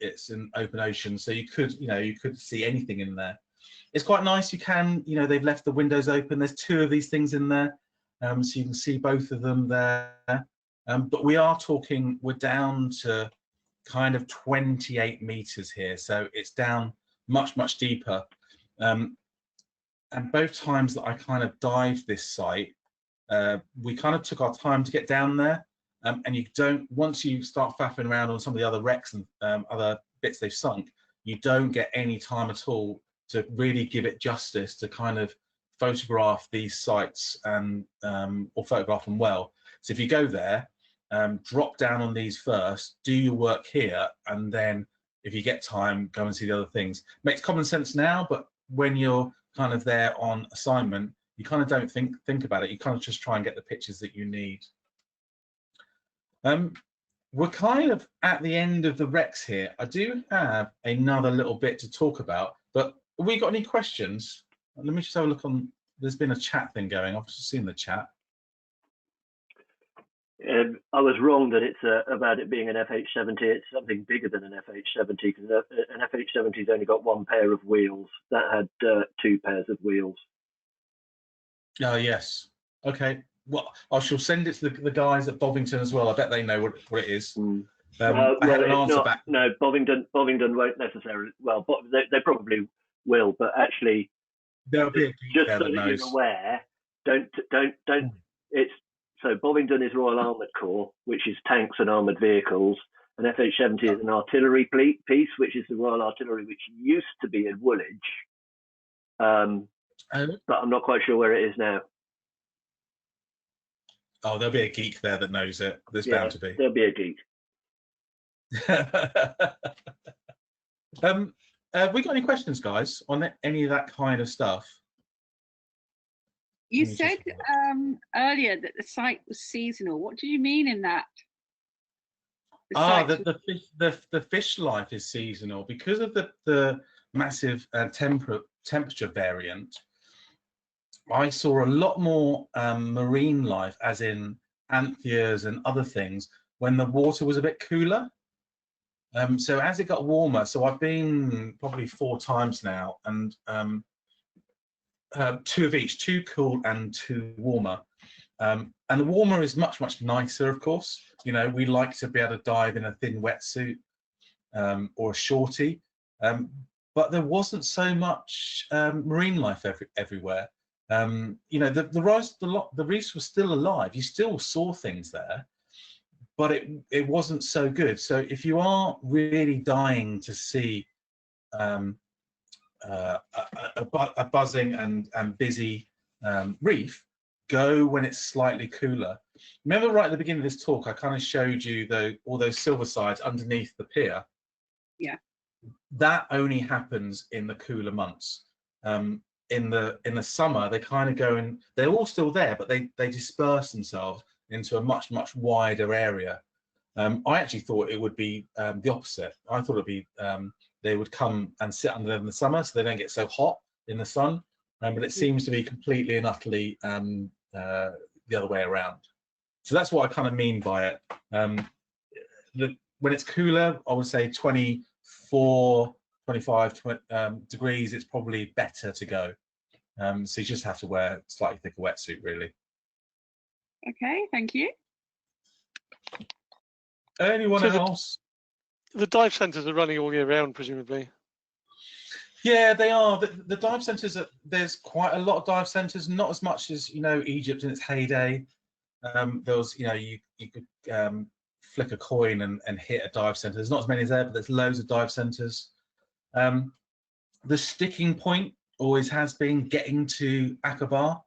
it's an open ocean, so you could see anything in there. It's quite nice. You can, they've left the windows open. There's two of these things in there, so you can see both of them there. But we're down to kind of 28 meters here, so it's down much, much deeper. And both times that I kind of dived this site, we kind of took our time to get down there. And you don't, once you start faffing around on some of the other wrecks and other bits they've sunk, you don't get any time at all to really give it justice to kind of photograph these sites and or photograph them well. So if you go there, drop down on these first, do your work here, and then if you get time, go and see the other things. Makes common sense now, but when you're kind of there on assignment, you kind of don't think about it. You kind of just try and get the pictures that you need. We're kind of at the end of the wrecks here. I do have another little bit to talk about, but have we got any questions? Let me just have a look on, there's been a chat thing going. I've just seen the chat. I was wrong that it's about it being an FH-70. It's something bigger than an FH-70 because an FH-70's only got one pair of wheels. That had two pairs of wheels. Oh, yes. Okay. Well, I shall send it to the guys at Bovington as well. I bet they know what it is. I had an answer back. No, Bovington won't necessarily. Well, they probably will, but actually, there'll be a just so that you're aware, don't. It's so Bovington is Royal Armoured Corps, which is tanks and armoured vehicles. And FH-70 is an artillery piece, which is the Royal Artillery, which used to be in Woolwich, but I'm not quite sure where it is now. Oh, there'll be a geek there that knows it. There's bound to be. There'll be a geek. Have we got any questions, guys, on any of that kind of stuff? You said earlier that the site was seasonal. What do you mean in that? The fish life is seasonal because of the massive temperature variant. I saw a lot more marine life, as in antheas and other things, when the water was a bit cooler. So as it got warmer, so I've been probably 4 times now, and 2 of each, 2 cool and 2 warmer. And the warmer is much, much nicer, of course. We like to be able to dive in a thin wetsuit or a shorty, but there wasn't so much marine life everywhere. The reefs were still alive. You still saw things there, but it wasn't so good. So if you are really dying to see a buzzing and busy reef, go when it's slightly cooler. Remember right at the beginning of this talk, I kind of showed you all those silver sides underneath the pier. Yeah. That only happens in the cooler months. In the summer, they kind of go and they're all still there, but they disperse themselves into a much wider area. I actually thought it would be the opposite. I thought it'd be they would come and sit under them in the summer, so they don't get so hot in the sun. But it seems to be completely and utterly the other way around. So that's what I kind of mean by it. When it's cooler, I would say 24, 25 degrees, it's probably better to go. So you just have to wear a slightly thicker wetsuit, really. Okay, thank you. Anyone So else? The dive centres are running all year round, presumably. Yeah, they are. The dive centres, there's quite a lot of dive centres, not as much as, Egypt in its heyday. There was, you could flick a coin and hit a dive centre. There's not as many as there, but there's loads of dive centres. The sticking point always has been getting to Aqaba.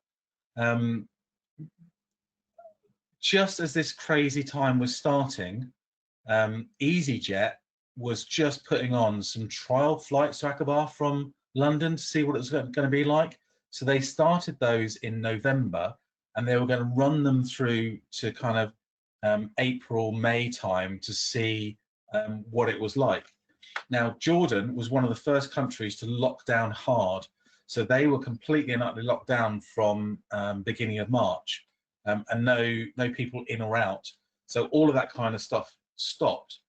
Just as this crazy time was starting, EasyJet was just putting on some trial flights to Aqaba from London to see what it was going to be like. So they started those in November, and they were going to run them through to kind of April, May time to see what it was like. Now, Jordan was one of the first countries to lock down hard. So they were completely and utterly locked down from beginning of March, and no people in or out. So all of that kind of stuff stopped.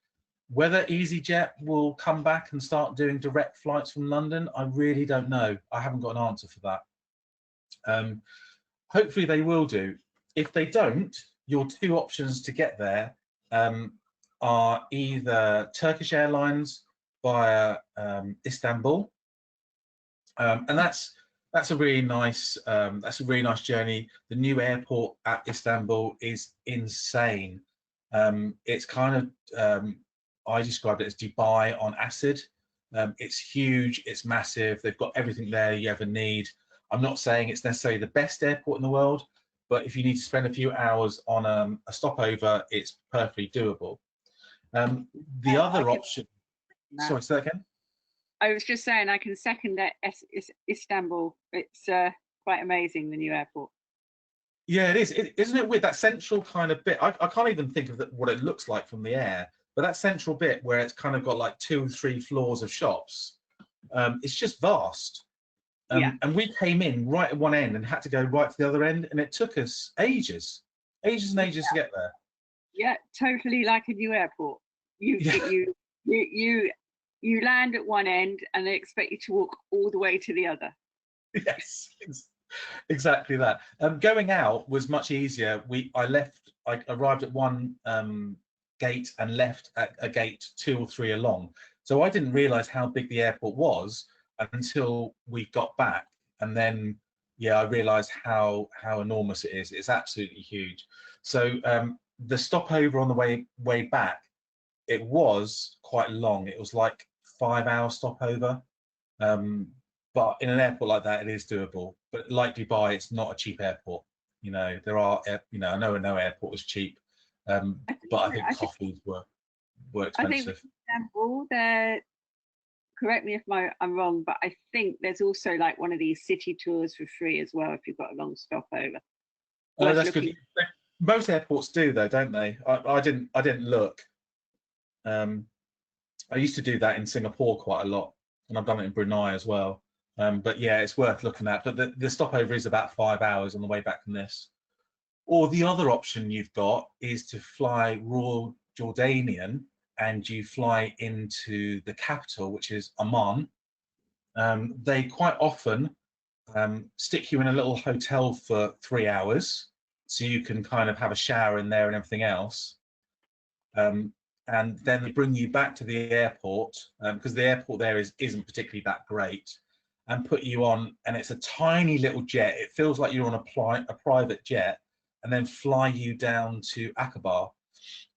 Whether EasyJet will come back and start doing direct flights from London, I really don't know. I haven't got an answer for that. Hopefully they will do. If they don't, your two options to get there are either Turkish Airlines via Istanbul, and that's a really nice journey. The new airport at Istanbul is insane. It's kind of I described it as Dubai on acid. It's huge, it's massive. They've got everything there you ever need. I'm not saying it's necessarily the best airport in the world, but if you need to spend a few hours on a stopover, it's perfectly doable. The other option. Sorry, say that again. I was just saying I can second that. Istanbul. It's quite amazing, the new airport. Yeah, it is. Isn't it weird, that central kind of bit? I can't even think of what it looks like from the air, but that central bit where it's kind of got like 2 or 3 floors of shops, it's just vast. Yeah. And we came in right at one end and had to go right to the other end, and it took us ages and ages to get there. Yeah, totally like a new airport. You land at one end and they expect you to walk all the way to the other. Yes, exactly that. Going out was much easier. I arrived at one gate and left at a gate 2 or 3 along. So I didn't realize how big the airport was until we got back, and then I realized how enormous it is. It's absolutely huge. So the stopover on the way back, it was quite long. It was like 5-hour stopover, but in an airport like that, it is doable. But like Dubai, it's not a cheap airport. There are, I know no airport was cheap, but I think coffees were expensive. I think Istanbul, correct me if I'm wrong, but I think there's also like one of these city tours for free as well if you've got a long stopover. Oh, that's good. Most airports do though, don't they? I didn't look. I used to do that in Singapore quite a lot, and I've done it in Brunei as well. But yeah, it's worth looking at. But the stopover is about 5 hours on the way back from this. Or the other option you've got is to fly Royal Jordanian, and you fly into the capital, which is Amman. They quite often stick you in a little hotel for 3 hours, so you can kind of have a shower in there and everything else. And then they bring you back to the airport, because the airport there isn't particularly that great, and put you on, and it's a tiny little jet. It feels like you're on a private jet, and then fly you down to Aqaba.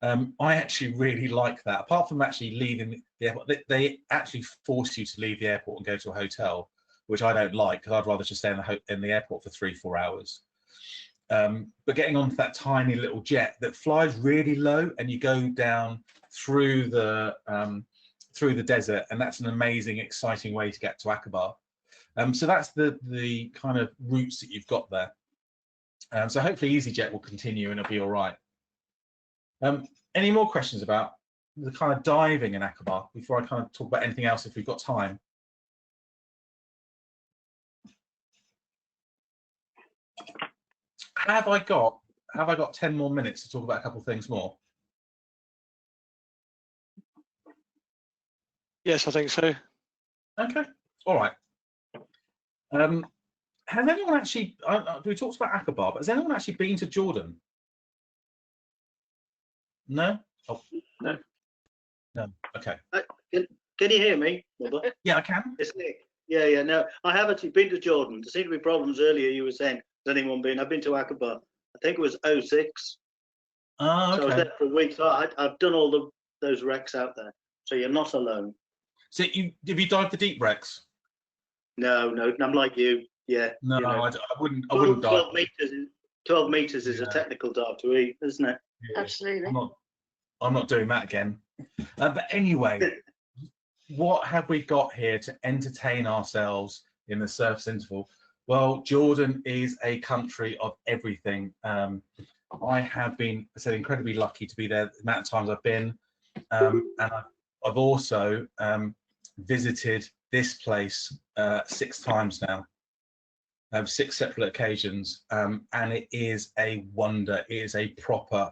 I actually really like that. Apart from actually leaving the airport, they actually force you to leave the airport and go to a hotel, which I don't like, because I'd rather just stay in the airport for 3-4 hours. but getting onto that tiny little jet that flies really low, and you go down through the desert, and that's an amazing, exciting way to get to Aqaba. So that's the kind of routes that you've got there. So hopefully EasyJet will continue and it'll be all right. Any more questions about the kind of diving in Aqaba before I kind of talk about anything else if we've got time? Have I got 10 more minutes to talk about a couple of things more? Yes, I think so. Okay, all right. Has anyone actually, we talked about Aqaba, but has anyone actually been to Jordan? No? Oh, No. No, okay. Can you hear me? Yeah, I can. It's Nick. Yeah, no, I have actually been to Jordan. There seemed to be problems earlier. You were saying, has anyone been? I've been to Aqaba. I think it was 06. Oh, okay. So I was there for a week. So I've done all those wrecks out there. So you're not alone. So have you dived the deep wrecks? No, I'm like you. Yeah. No, you know. I wouldn't. I wouldn't dive. 12 meters is a technical dive to eat, isn't it? Yeah, Absolutely. I'm not doing that again. But anyway, what have we got here to entertain ourselves in the surface interval? Well, Jordan is a country of everything. I have been, I said, incredibly lucky to be there the amount of times I've been, and I've also visited this place 6 times now, 6 separate occasions, and it is a wonder. It is a proper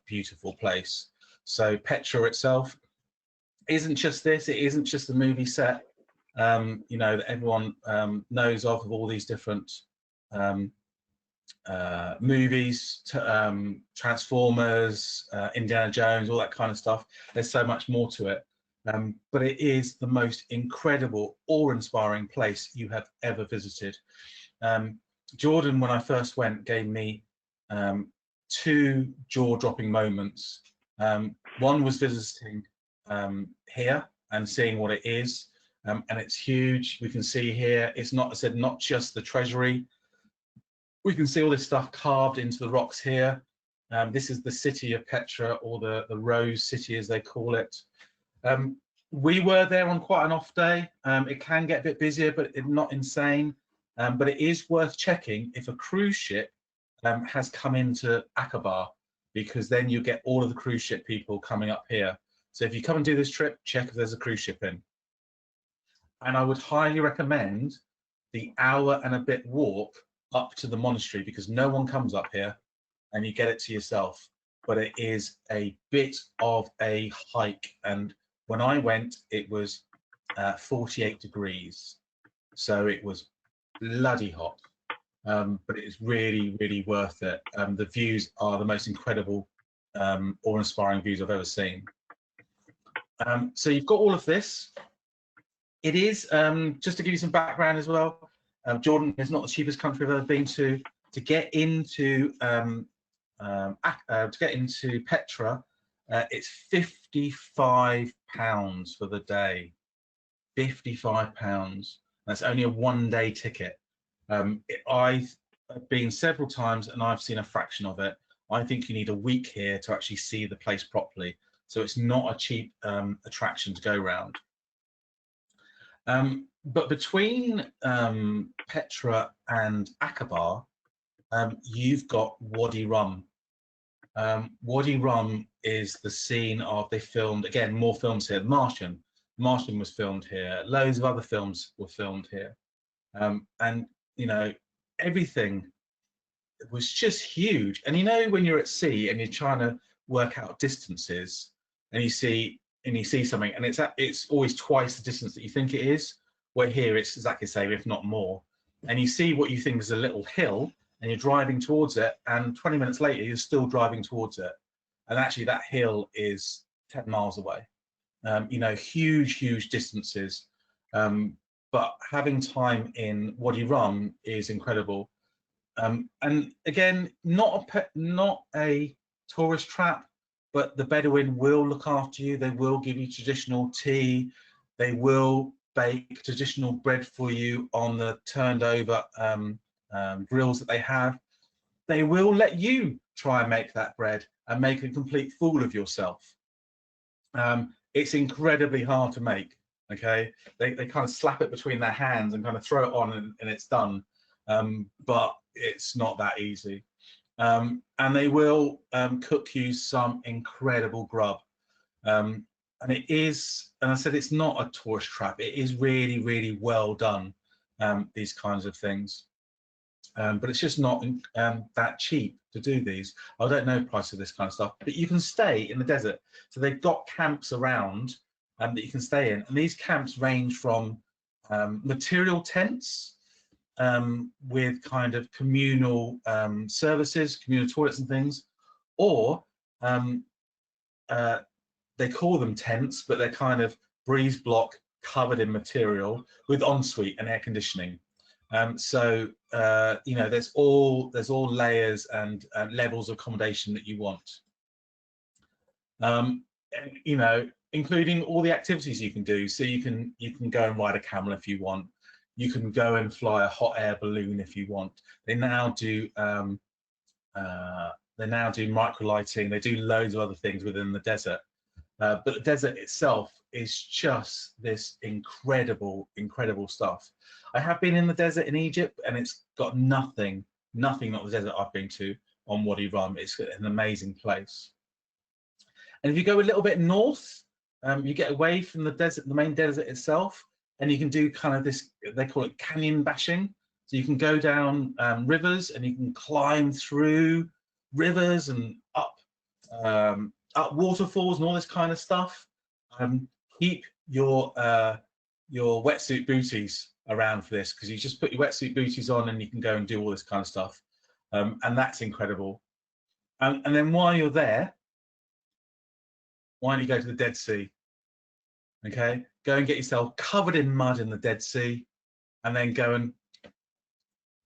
beautiful place. So Petra itself isn't just this. It isn't just the movie set, you know, that everyone knows of all these different movies, Transformers, Indiana Jones, all that kind of stuff. There's so much more to it, but it is the most incredible, awe-inspiring place you have ever visited. Jordan, when I first went, gave me 2 jaw-dropping moments. One was visiting here and seeing what it is, and it's huge. We can see here, it's not, I said, not just the treasury. We can see all this stuff carved into the rocks here. This is the city of Petra, or the Rose City as they call it. We were there on quite an off day. It can get a bit busier, but it's not insane. But it is worth checking if a cruise ship has come into Aqaba, because then you get all of the cruise ship people coming up here. So if you come and do this trip, check if there's a cruise ship in. And I would highly recommend the hour and a bit walk up to the monastery, because no one comes up here and you get it to yourself. But it is a bit of a hike. And when I went, it was 48 degrees. So it was bloody hot. But it is really worth it. The views are the most incredible, awe-inspiring views I've ever seen. So you've got all of this. It is, just to give you some background as well, Jordan is not the cheapest country I've ever been to. To get into Petra, it's £55 for the day. £55. That's only a 1-day ticket. I've been several times and I've seen a fraction of it. I think you need a week here to actually see the place properly. So it's not a cheap attraction to go around. But between Petra and Aqaba, you've got Wadi Rum. Wadi Rum is the scene of, they filmed, again, more films here. Martian was filmed here. Loads of other films were filmed here. And, you know, everything was just huge. And, you know, when you're at sea and you're trying to work out distances, and you see something, and it's always twice the distance that you think it is, where here it's exactly the same, if not more. And you see what you think is a little hill, and you're driving towards it, and 20 minutes later you're still driving towards it, and actually that hill is 10 miles away. You know, huge distances, but having time in Wadi Rum is incredible. And again, not a tourist trap, but the Bedouin will look after you. They will give you traditional tea. They will bake traditional bread for you on the turned over grills that they have. they will let you try and make that bread and make a complete fool of yourself. It's incredibly hard to make. Okay, they kind of slap it between their hands and kind of throw it on and it's done, but it's not that easy. And they will cook you some incredible grub, and it is, and I said it's not a tourist trap, it is really, really well done, these kinds of things, but it's just not that cheap to do these. I don't know the price of this kind of stuff, but you can stay in the desert, so they've got camps around that you can stay in, and these camps range from material tents with kind of communal services, communal toilets and things, or they call them tents, but they're kind of breeze block covered in material with ensuite and air conditioning. So you know, there's all layers and levels of accommodation that you want. You know, including all the activities you can do. So you can go and ride a camel if you want. You can go and fly a hot air balloon if you want. They now do microlighting. They do loads of other things within the desert. But the desert itself is just this incredible, incredible stuff. I have been in the desert in Egypt, and it's got nothing like the desert I've been to on Wadi Rum. It's an amazing place. And if you go a little bit north, you get away from the desert, the main desert itself, and you can do kind of this, they call it canyon bashing. So you can go down rivers, and you can climb through rivers and up waterfalls and all this kind of stuff. Keep your wetsuit booties around for this, because you just put your wetsuit booties on and you can go and do all this kind of stuff, and that's incredible. And then while you're there, why don't you go to the Dead Sea? Okay, go and get yourself covered in mud in the Dead Sea, and then go and,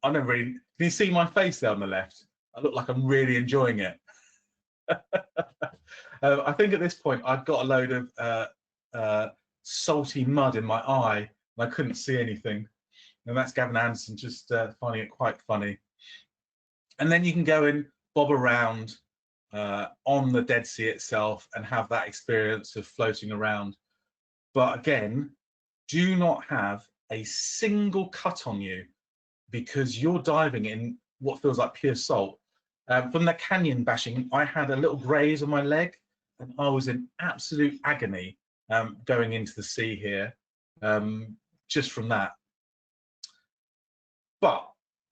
I don't really, can you see my face there on the left? I look like I'm really enjoying it. I think at this point I'd got a load of salty mud in my eye and I couldn't see anything, and that's Gavin Anderson just finding it quite funny. And then you can go and bob around on the Dead Sea itself and have that experience of floating around. But again, do not have a single cut on you, because you're diving in what feels like pure salt. From the canyon bashing, I had a little graze on my leg, and I was in absolute agony going into the sea here, just from that. But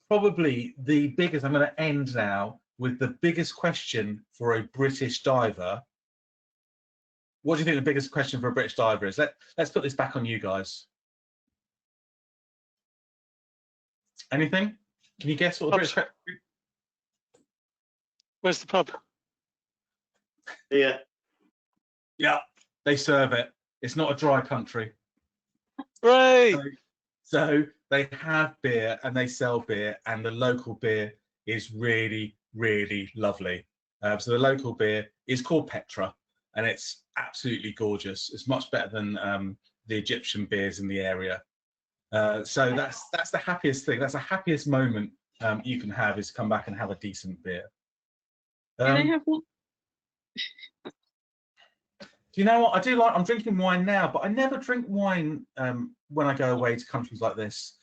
probably the biggest, I'm going to end now with the biggest question for a British diver. What do you think the biggest question for a British diver is? Let's put this back on you guys. Anything? Can you guess what the British? Where's the pub? Yeah. Yeah, they serve it. It's not a dry country. Right. So they have beer and they sell beer, and the local beer is really, really lovely. So the local beer is called Petra, and it's absolutely gorgeous. It's much better than the Egyptian beers in the area. So that's the happiest thing. That's the happiest moment you can have, is come back and have a decent beer. Can I have one? Do you know what I do like? I'm drinking wine now, but I never drink wine when I go away to countries like this.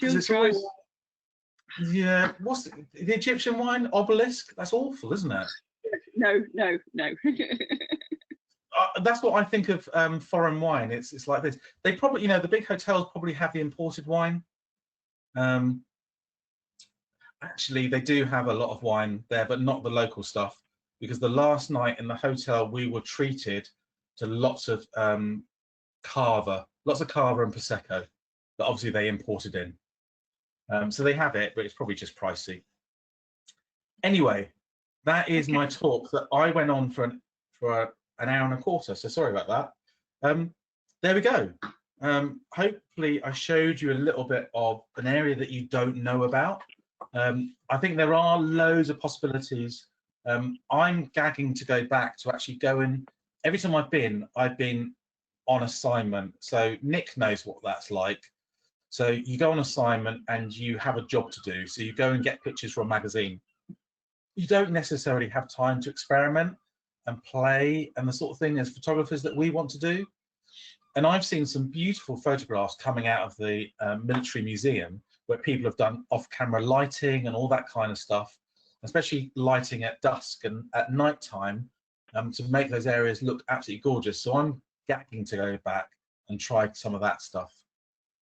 It's always, yeah. What's the Egyptian wine? Obelisk. That's awful, isn't it? No. That's what I think of foreign wine. It's like this. They probably, you know, the big hotels probably have the imported wine. Actually, they do have a lot of wine there, but not the local stuff. Because the last night in the hotel, we were treated to lots of cava and prosecco that obviously they imported in. So they have it, but it's probably just pricey. Anyway, that is my talk that I went on for an hour and a quarter. So sorry about that. There we go. Hopefully, I showed you a little bit of an area that you don't know about. I think there are loads of possibilities. I'm gagging to go back to actually go and, every time I've been on assignment. So Nick knows what that's like. So you go on assignment and you have a job to do. So you go and get pictures from a magazine. you don't necessarily have time to experiment and play and the sort of thing as photographers that we want to do. And I've seen some beautiful photographs coming out of the military museum where people have done off-camera lighting and all that kind of stuff, especially lighting at dusk and at night time, to make those areas look absolutely gorgeous. So I'm gagging to go back and try some of that stuff.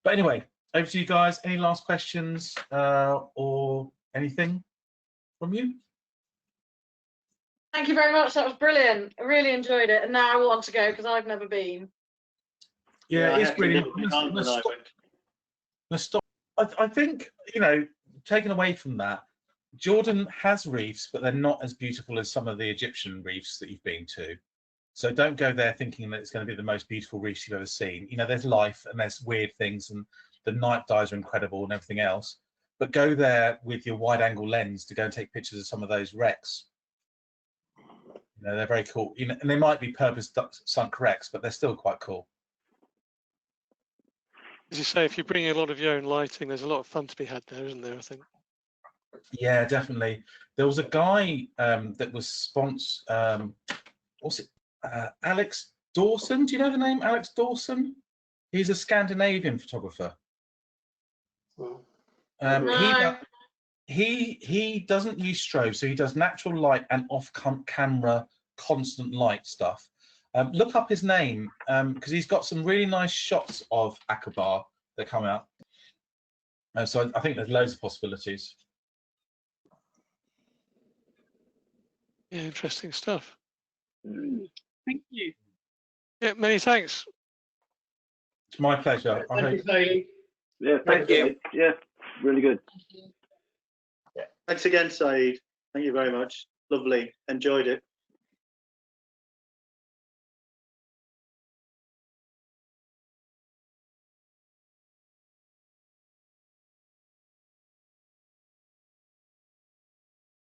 But anyway, over to you guys. Any last questions or anything from you? Thank you very much. That was brilliant. I really enjoyed it. And now I want to go because I've never been. Yeah, it's brilliant. I think, you know, taken away from that, Jordan has reefs, but they're not as beautiful as some of the Egyptian reefs that you've been to. So don't go there thinking that it's going to be the most beautiful reefs you've ever seen. You know, there's life and there's weird things, and the night dives are incredible and everything else. But go there with your wide-angle lens to go and take pictures of some of those wrecks. You know, they're very cool. You know, and they might be purpose-sunk wrecks, but they're still quite cool. As you say, if you bring a lot of your own lighting, there's a lot of fun to be had there, isn't there? I think. Yeah, definitely. There was a guy that was sponsored. What's it? Alex Dawson. Do you know the name Alex Dawson? He's a Scandinavian photographer. No. He doesn't use strobe, so he does natural light and off-camera constant light stuff. Look up his name because he's got some really nice shots of Aqaba that come out. So I think there's loads of possibilities. Yeah, interesting stuff. Thank you. Yeah, many thanks. It's my pleasure. Yeah, thank you. Yeah, really good. Thanks again, Saeed. Thank you very much. Lovely. Enjoyed it.